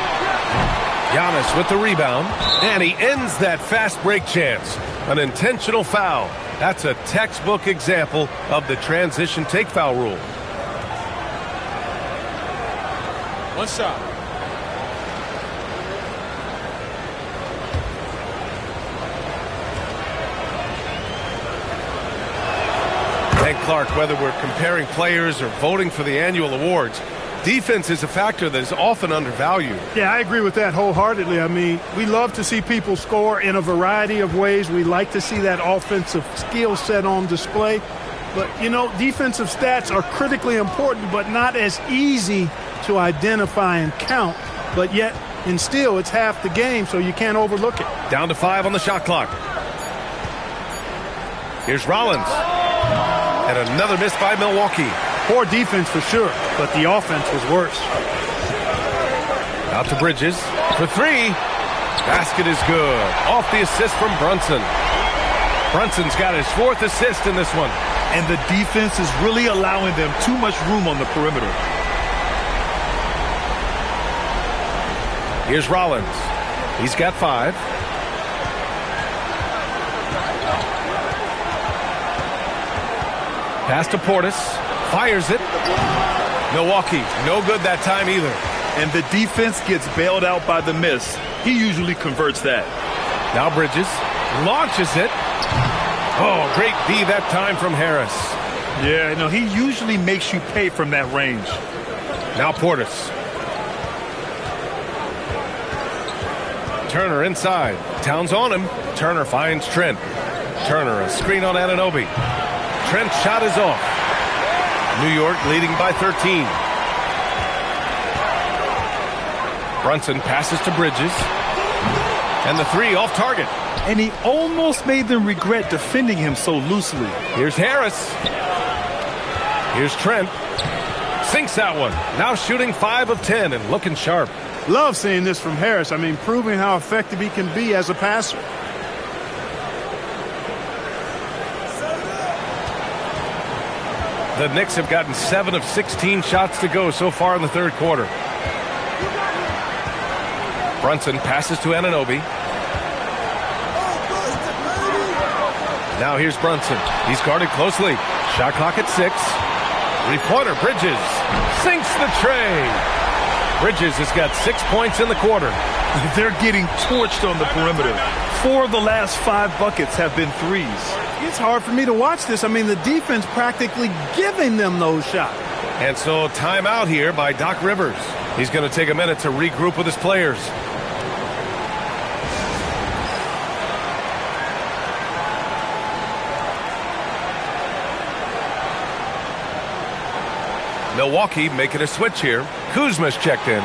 Giannis with the rebound, and he ends that fast break chance. An intentional foul. That's a textbook example of the transition take foul rule. One shot. And Clark, whether we're comparing players or voting for the annual awards, Defense is a factor that is often undervalued. Yeah, I agree with that wholeheartedly. I mean, we love to see people score in a variety of ways. We like to see that offensive skill set on display. But, you know, defensive stats are critically important, but not as easy to identify and count. But yet, and still, it's half the game, so you can't overlook it. Down to 5 on the shot clock. Here's Rollins. And another miss by Milwaukee. Poor defense for sure, but the offense was worse. Out to Bridges for 3. Basket is good. Off the assist from Brunson. Brunson's got his 4th assist in this one. And the defense is really allowing them too much room on the perimeter. Here's Rollins. He's got 5. Pass to Portis. Fires it. Milwaukee, no good that time either. And the defense gets bailed out by the miss. He usually converts that. Now Bridges launches it. Oh, great D that time from Harris. Yeah, no, he usually makes you pay from that range. Now Portis. Turner inside. Towns on him. Turner finds Trent. Turner, a screen on Anunoby. Trent's shot is off. New York leading by 13. Brunson passes to Bridges. And the 3 off target. And he almost made them regret defending him so loosely. Here's Harris. Here's Trent. Sinks that one. Now shooting 5 of 10 and looking sharp. Love seeing this from Harris. I mean, proving how effective he can be as a passer. The Knicks have gotten 7 of 16 shots to go so far in the third quarter. Brunson passes to Anunoby. Now here's Brunson. He's guarded closely. Shot clock at 6. 3-pointer. Bridges sinks the tray. Bridges has got 6 points in the quarter. They're getting torched on the perimeter. 4 of the last 5 buckets have been threes. It's hard for me to watch this. I mean, the defense practically giving them those shots. And so timeout here by Doc Rivers. He's going to take a minute to regroup with his players. Milwaukee making a switch here. Kuzma's checked in.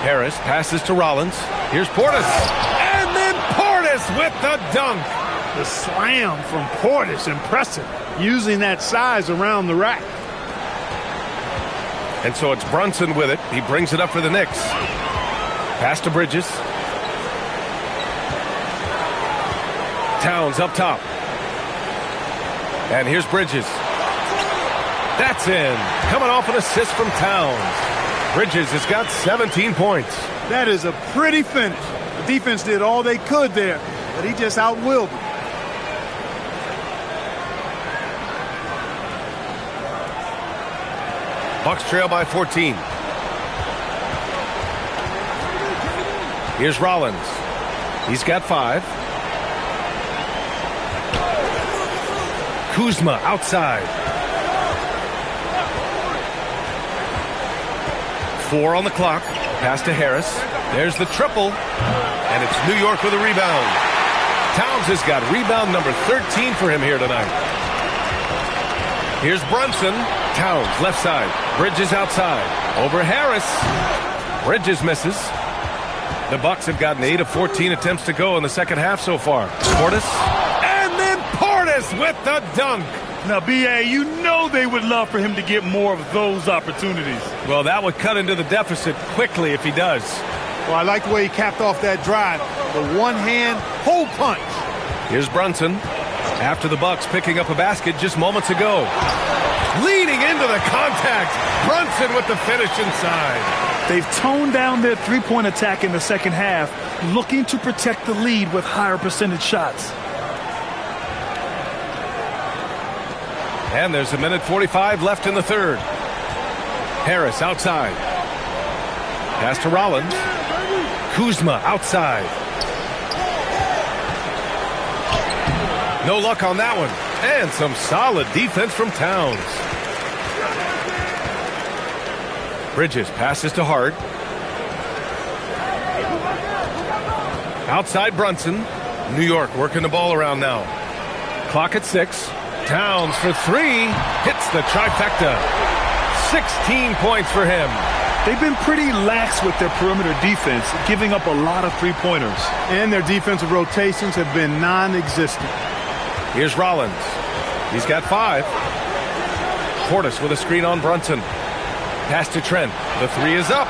Harris passes to Rollins. Here's Portis. And then Portis with the dunk. The slam from Portis, impressive. Using that size around the rack. And so it's Brunson with it. He brings it up for the Knicks. Pass to Bridges. Towns up top. And here's Bridges. That's in. Coming off an assist from Towns. Bridges has got 17 points. That is a pretty finish. The defense did all they could there, but he just outwilled them. Bucks trail by 14. Here's Rollins. He's got 5. Kuzma outside. 4 on the clock. Pass to Harris. There's the triple. And it's New York with a rebound. Towns has got rebound number 13 for him here tonight. Here's Brunson. Towns left side. Bridges outside. Over Harris. Bridges misses. The Bucks have gotten 8 of 14 attempts to go in the second half so far. Portis. And then Portis with the dunk. Now, B.A., you know they would love for him to get more of those opportunities. Well, that would cut into the deficit quickly if he does. Well, I like the way he capped off that drive. The one-hand hole punch. Here's Brunson. After the Bucks picking up a basket just moments ago. Leading into the contact. Brunson with the finish inside. They've toned down their three-point attack in the second half, looking to protect the lead with higher percentage shots. And there's a minute 45 left in the third. Harris outside. Pass to Rollins. Kuzma outside. No luck on that one. And some solid defense from Towns. Bridges passes to Hart. Outside Brunson. New York working the ball around now. Clock at 6. Towns for 3. Hits the trifecta. 16 points for him. They've been pretty lax with their perimeter defense, giving up a lot of three-pointers. And their defensive rotations have been non-existent. Here's Rollins. He's got 5. Portis with a screen on Brunson. Pass to Trent. The 3 is up.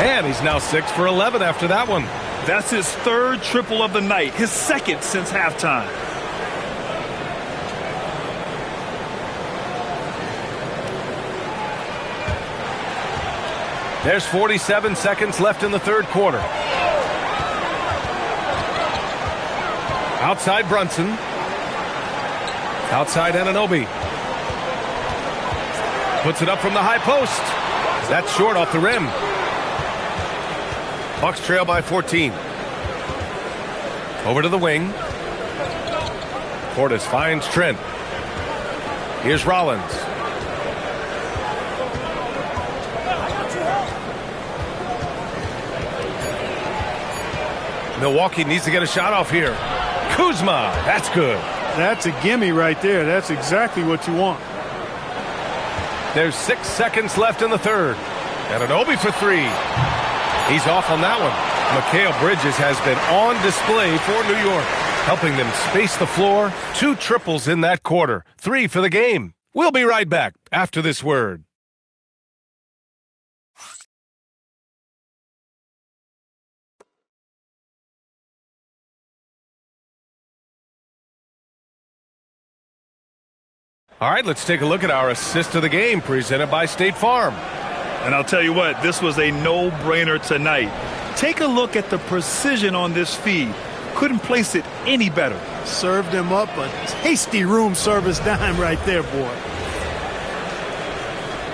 And he's now 6 for 11 after that one. That's his third triple of the night, his second since halftime. There's 47 seconds left in the third quarter. Outside Brunson. Outside Anunoby. Puts it up from the high post. That's short off the rim. Bucks trail by 14. Over to the wing. Portis finds Trent. Here's Rollins. Milwaukee needs to get a shot off here. Kuzma, that's good. That's a gimme right there. That's exactly what you want. There's 6 seconds left in the third. Anunoby for 3. He's off on that one. Mikal Bridges has been on display for New York, helping them space the floor. 2 triples in that quarter. 3 for the game. We'll be right back after this word. All right, let's take a look at our assist of the game presented by State Farm. And I'll tell you what, this was a no-brainer tonight. Take a look at the precision on this feed. Couldn't place it any better. Served him up a tasty room service dime right there, boy.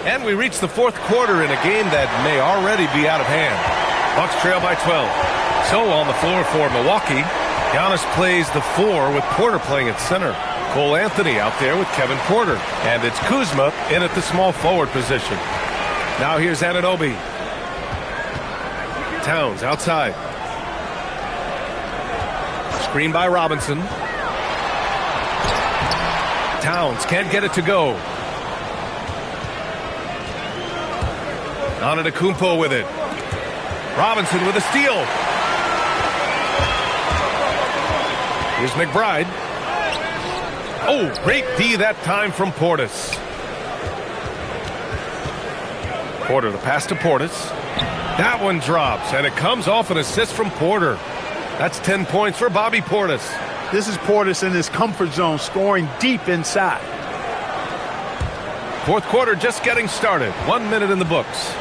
And we reach the fourth quarter in a game that may already be out of hand. Bucks trail by 12. So on the floor for Milwaukee, Giannis plays the 4 with Porter playing at center. Cole Anthony out there with Kevin Porter. And it's Kuzma in at the small forward position. Now here's Anunoby. Towns outside. Screen by Robinson. Towns can't get it to go. Antetokounmpo with it. Robinson with a steal. Here's McBride. Oh, great D that time from Portis. Porter, the pass to Portis. That one drops, and it comes off an assist from Porter. That's 10 points for Bobby Portis. This is Portis in his comfort zone, scoring deep inside. Fourth quarter just getting started. 1 minute in the books.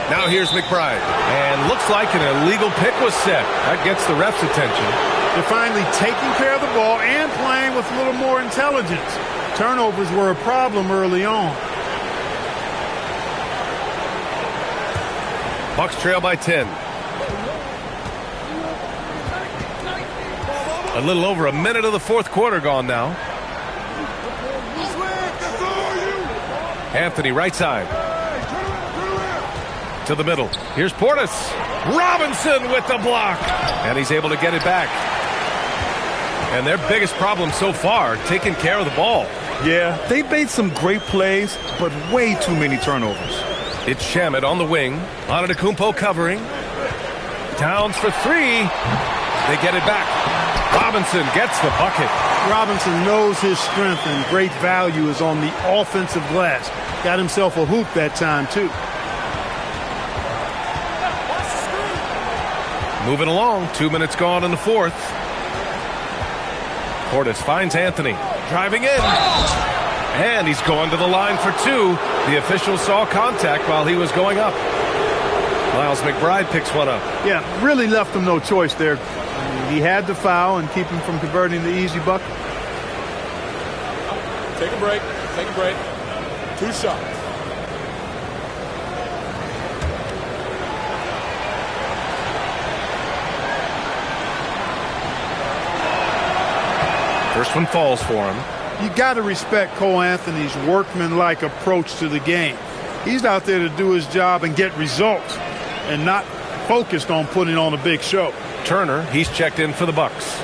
Now here's McBride. And looks like an illegal pick was set. That gets the ref's attention. They're finally taking care of the ball and playing with a little more intelligence. Turnovers were a problem early on. Bucks trail by 10. A little over a minute of the fourth quarter gone now. Anthony right side. To the middle. Here's Portis. Robinson with the block. And he's able to get it back. And their biggest problem so far, taking care of the ball. Yeah, they've made some great plays, but way too many turnovers. It's Shamet on the wing. Antetokounmpo covering. Towns for 3. They get it back. Robinson gets the bucket. Robinson knows his strength and great value is on the offensive glass. Got himself a hoop that time, too. Moving along. 2 minutes gone in the fourth. Portis finds Anthony. Driving in. And he's going to the line for 2. The official saw contact while he was going up. Miles McBride picks one up. Yeah, really left him no choice there. I mean, he had to foul and keep him from converting the easy bucket. Take a break. Take a break. 2 shots. First one falls for him. You got to respect Cole Anthony's workmanlike approach to the game. He's out there to do his job and get results and not focused on putting on a big show. Turner, he's checked in for the Bucks.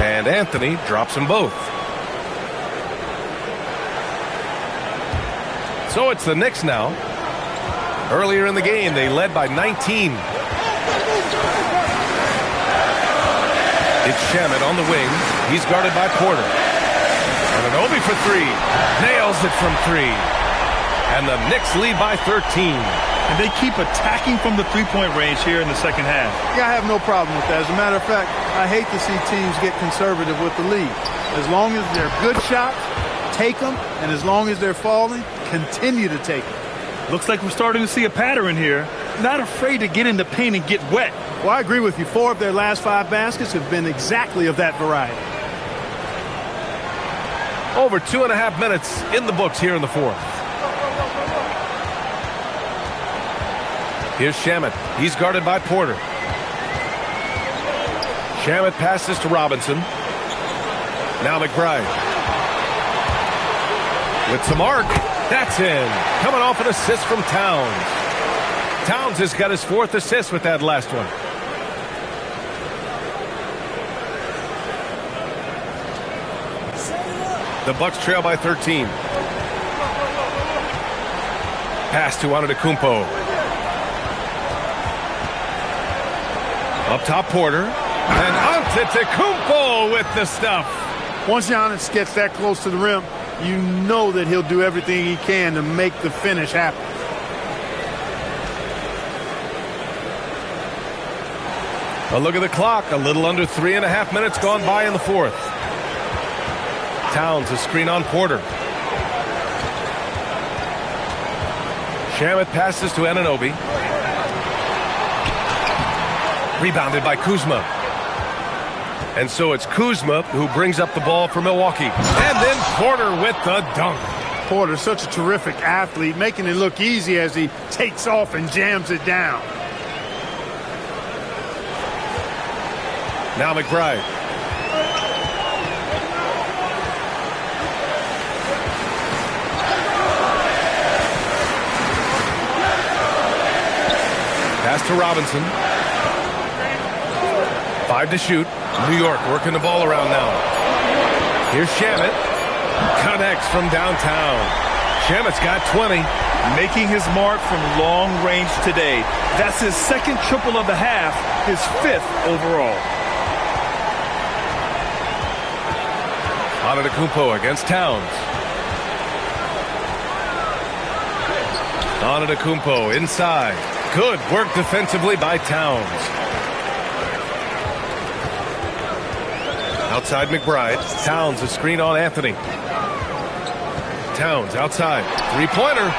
And Anthony drops them both. So it's the Knicks now. Earlier in the game, they led by 19. It's Shamet on the wing. He's guarded by Porter. And an Obi for 3. Nails it from 3. And the Knicks lead by 13. And they keep attacking from the three-point range here in the second half. Yeah, I have no problem with that. As a matter of fact, I hate to see teams get conservative with the lead. As long as they're good shots, take them. And as long as they're falling, continue to take them. Looks like we're starting to see a pattern here. Not afraid to get in the paint and get wet. Well, I agree with you. 4 of their last 5 baskets have been exactly of that variety. Over 2.5 minutes in the books here in the fourth. Here's Shamet. He's guarded by Porter. Shamet passes to Robinson. Now McBride. With some arc. That's in. Coming off an assist from Towns. Towns has got his 4th assist with that last one. The Bucks trail by 13. Pass to Antetokounmpo. Up top, Porter. And Antetokounmpo with the stuff. Once Giannis gets that close to the rim, you know that he'll do everything he can to make the finish happen. A look at the clock. A little under 3.5 minutes gone by in the fourth. Towns, a screen on Porter. Shamet passes to Anunoby. Rebounded by Kuzma. And so it's Kuzma who brings up the ball for Milwaukee. And then Porter with the dunk. Porter's such a terrific athlete, making it look easy as he takes off and jams it down. Now McBride. Pass to Robinson. 5 to shoot. New York working the ball around now. Here's Shamet. Connects from downtown. Shamet's got 20. Making his mark from long range today. That's his 2nd triple of the half, his 5th overall. Antetokounmpo against Towns. Antetokounmpo inside. Good work defensively by Towns. Outside McBride. Towns, a screen on Anthony. Towns outside. 3-pointer.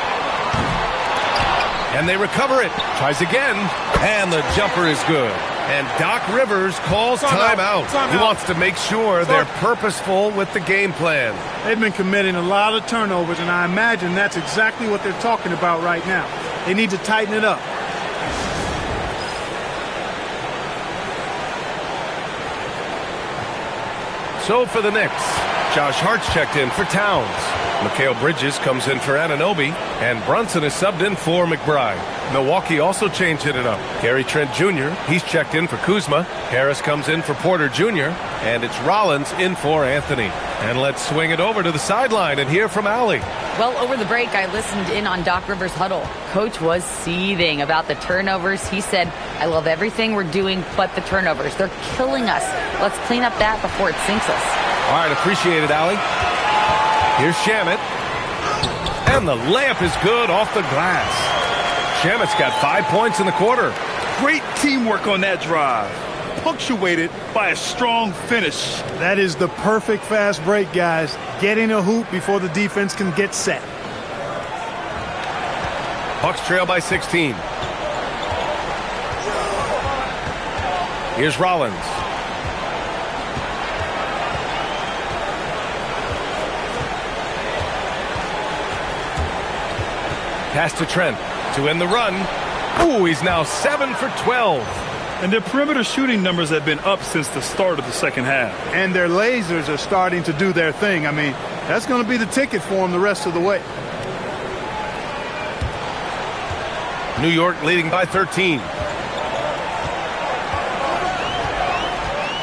And they recover it. Tries again. And the jumper is good. And Doc Rivers calls timeout. He wants to make sure they're purposeful with the game plan. They've been committing a lot of turnovers, and I imagine that's exactly what they're talking about right now. They need to tighten it up. So for the Knicks, Josh Hart's checked in for Towns. Mikal Bridges comes in for Anunoby, and Brunson is subbed in for McBride. Milwaukee also changing it up. Gary Trent Jr., he's checked in for Kuzma. Harris comes in for Porter Jr., and it's Rollins in for Anthony. And let's swing it over to the sideline and hear from Allie. Well, over the break, I listened in on Doc Rivers' huddle. Coach was seething about the turnovers. He said, I love everything we're doing but the turnovers. They're killing us. Let's clean up that before it sinks us. All right, appreciate it, Allie. Here's Shamet. And the layup is good off the glass. Shamet's got 5 points in the quarter. Great teamwork on that drive. Punctuated by a strong finish. That is the perfect fast break, guys. Getting a hoop before the defense can get set. Bucks trail by 16. Here's Rollins. Pass to Trent to end the run. Ooh, he's now 7 for 12. And their perimeter shooting numbers have been up since the start of the second half. And their lasers are starting to do their thing. I mean, that's going to be the ticket for them the rest of the way. New York leading by 13.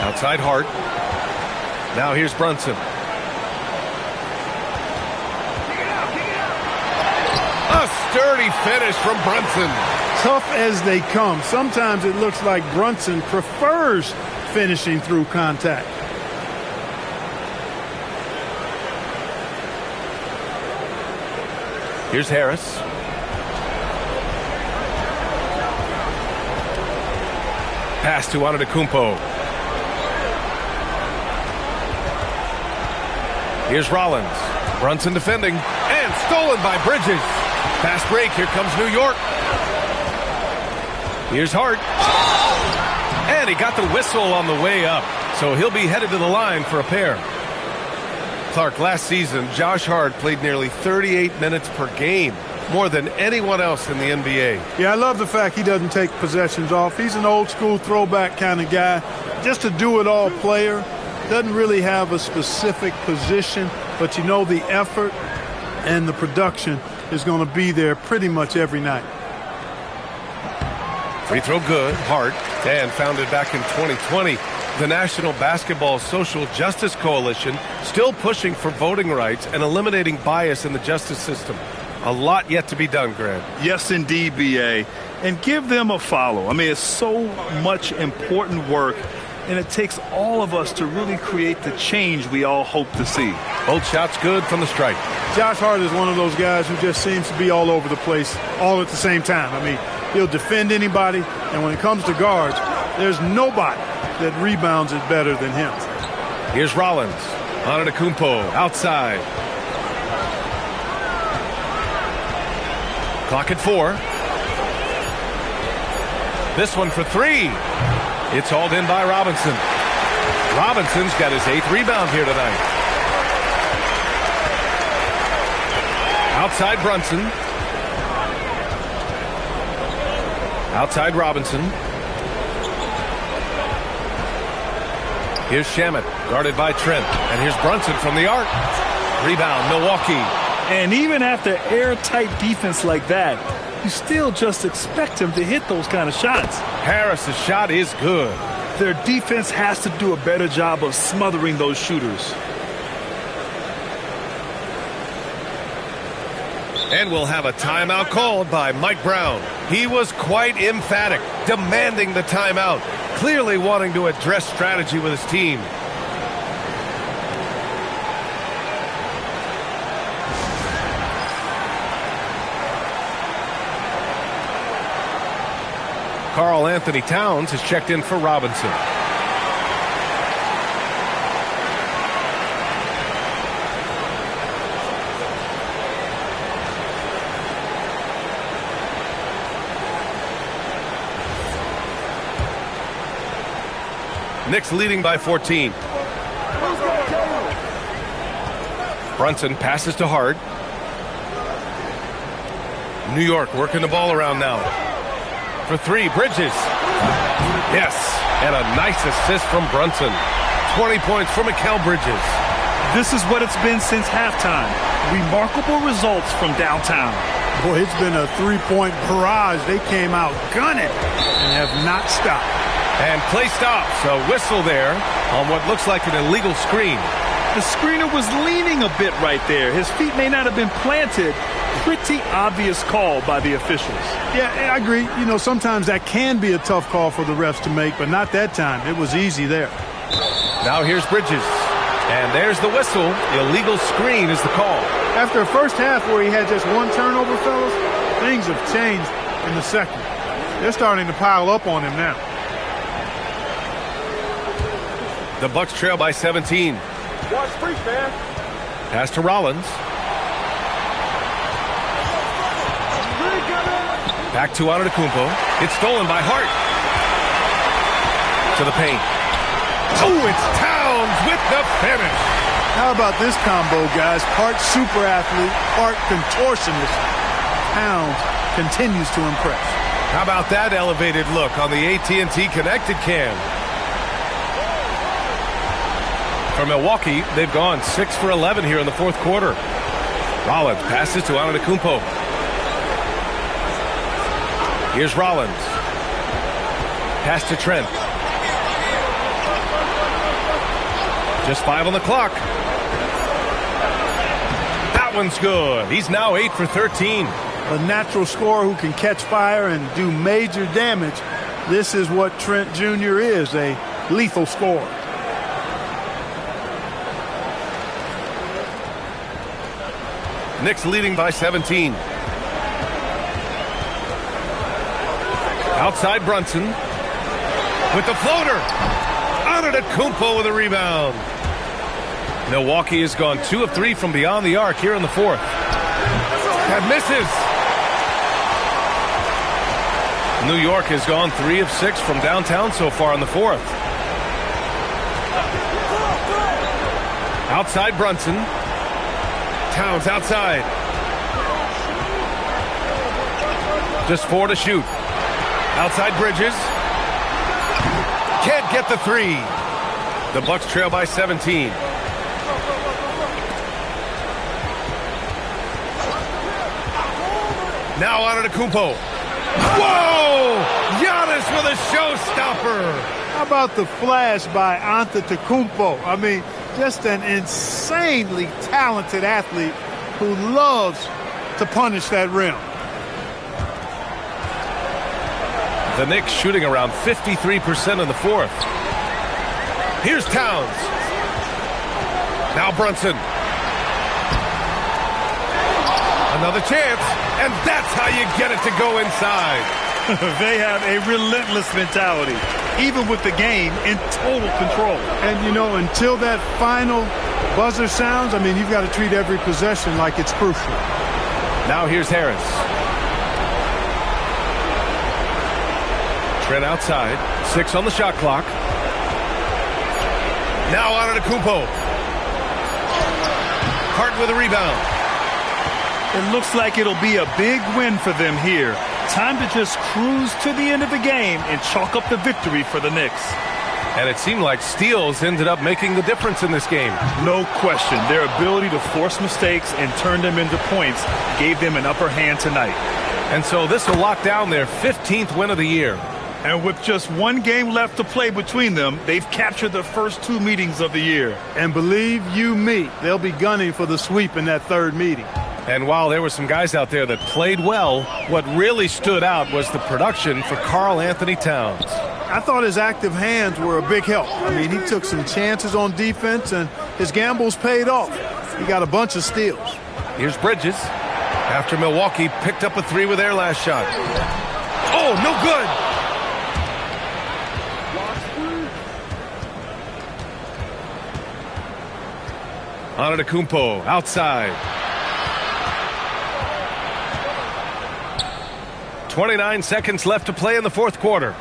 Outside Hart. Now here's Brunson. A sturdy finish from Brunson. Tough as they come. Sometimes it looks like Brunson prefers finishing through contact. Here's Harris. Pass to Antetokounmpo. Here's Rollins. Brunson defending. And stolen by Bridges. Fast break. Here comes New York. Here's Hart. And he got the whistle on the way up. So he'll be headed to the line for a pair. Clark, last season, Josh Hart played nearly 38 minutes per game. More than anyone else in the NBA. Yeah, I love the fact he doesn't take possessions off. He's an old school throwback kind of guy. Just a do-it-all player. Doesn't really have a specific position, but you know the effort and the production is going to be there pretty much every night. Free throw good. Hart. And founded back in 2020. The National Basketball Social Justice Coalition still pushing for voting rights and eliminating bias in the justice system. A lot yet to be done, Grant. Yes, indeed, B.A. And give them a follow. I mean, it's so much important work, and it takes all of us to really create the change we all hope to see. Both shots good from the stripe. Josh Hart is one of those guys who just seems to be all over the place all at the same time. I mean, he'll defend anybody, and when it comes to guards, there's nobody that rebounds it better than him. Here's Rollins. Antetokounmpo outside. Clock at 4. This one for 3. It's hauled in by Robinson. Robinson's got his 8th rebound here tonight. Outside Brunson. Outside Robinson. Here's Shamet, guarded by Trent. And here's Brunson from the arc. Rebound, Milwaukee. And even after airtight defense like that, you still just expect him to hit those kind of shots. Harris's shot is good. Their defense has to do a better job of smothering those shooters. And we'll have a timeout called by Mike Brown. He was quite emphatic, demanding the timeout, clearly wanting to address strategy with his team. Karl Anthony Towns has checked in for Robinson. Knicks leading by 14. Brunson passes to Hart. New York working the ball around now. For 3, Bridges. Yes, and a nice assist from Brunson. 20 points for Mikal Bridges. This is what it's been since halftime. Remarkable results from downtown. Boy, it's been a three-point barrage. They came out gunning and have not stopped. And play stops. A whistle there on what looks like an illegal screen. The screener was leaning a bit right there. His feet may not have been planted. Pretty obvious call by the officials. Yeah, I agree. You know, sometimes that can be a tough call for the refs to make, but not that time. It was easy there. Now here's Bridges. And there's the whistle. Illegal screen is the call. After a first half where he had just one turnover, fellas, things have changed in the second. They're starting to pile up on him now. The Bucks trail by 17. Watch street, man. Pass to Rollins. Back to Antetokounmpo. It's stolen by Hart. To the paint. Oh, it's Towns with the finish. How about this combo, guys? Part super athlete, part contortionist. Towns continues to impress. How about that elevated look on the AT&T Connected Cam? For Milwaukee, they've gone 6 for 11 here in the fourth quarter. Rollins passes to Antetokounmpo. Here's Rollins. Pass to Trent. Just 5 on the clock. That one's good. He's now 8 for 13. A natural scorer who can catch fire and do major damage. This is what Trent Jr. is, a lethal scorer. Knicks leading by 17. Outside Brunson with the floater. Antetokounmpo with a rebound. Milwaukee has gone 2 of 3 from beyond the arc here in the fourth. And misses. New York has gone 3 of 6 from downtown so far in the fourth. Outside Brunson. Towns outside. Just 4 to shoot. Outside Bridges. Can't get the 3. The Bucks trail by 17. Now Antetokounmpo. Whoa! Giannis with a showstopper. How about the flash by Antetokounmpo? I mean, just an insanely talented athlete who loves to punish that rim. The Knicks shooting around 53% in the fourth. Here's Towns. Now Brunson. Another chance, and that's how you get it to go inside. They have a relentless mentality, even with the game in total control. And, you know, until that final buzzer sounds, I mean, you've got to treat every possession like it's crucial. Now here's Harris. Trent outside. 6 on the shot clock. Now Antetokounmpo. Hart with a rebound. It looks like it'll be a big win for them here. Time to just cruise to the end of the game and chalk up the victory for the Knicks. And it seemed like steals ended up making the difference in this game. No question. Their ability to force mistakes and turn them into points gave them an upper hand tonight. And so this will lock down their 15th win of the year. And with just 1 game left to play between them, they've captured the first 2 meetings of the year. And believe you me, they'll be gunning for the sweep in that third meeting. And while there were some guys out there that played well, what really stood out was the production for Karl Anthony Towns. I thought his active hands were a big help. I mean, he took some chances on defense, and his gambles paid off. He got a bunch of steals. Here's Bridges. After Milwaukee picked up a 3 with their last shot. Oh, no good! Antetokounmpo outside. 29 seconds left to play in the fourth quarter.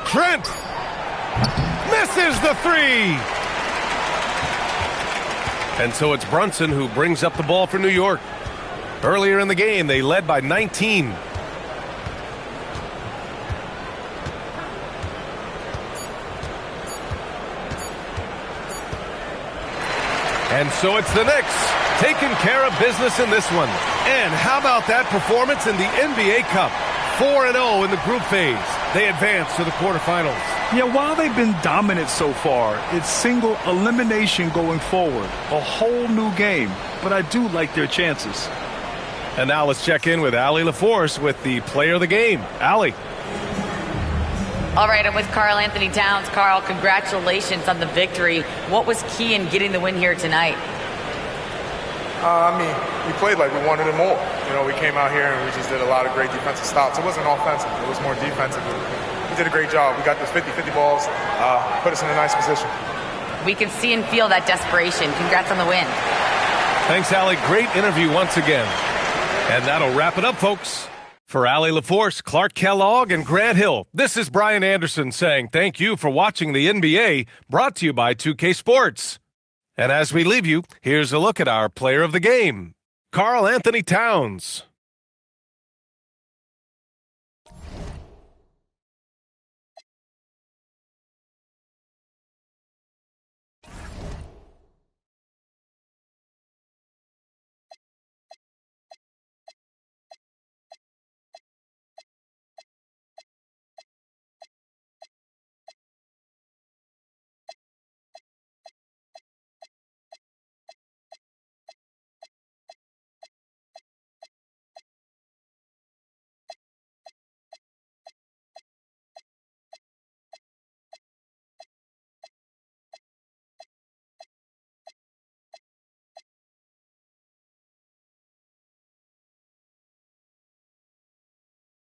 Trent misses the 3. And so it's Brunson who brings up the ball for New York. Earlier in the game, they led by 19. And so it's the Knicks taking care of business in this one. And how about that performance in the NBA Cup? 4-0 in the group phase. They advance to the quarterfinals. Yeah, while they've been dominant so far, it's single elimination going forward. A whole new game. But I do like their chances. And now let's check in with Allie LaForce with the player of the game. Allie. All right, I'm with Karl Anthony Towns. Karl, congratulations on the victory. What was key in getting the win here tonight? We played like we wanted it more. You know, we came out here and we just did a lot of great defensive stops. It wasn't offensive. It was more defensive. We did a great job. We got those 50-50 balls, put us in a nice position. We can see and feel that desperation. Congrats on the win. Thanks, Allie. Great interview once again. And that'll wrap it up, folks. For Allie LaForce, Clark Kellogg, and Grant Hill, this is Brian Anderson saying thank you for watching the NBA, brought to you by 2K Sports. And as we leave you, here's a look at our player of the game, Karl Anthony Towns.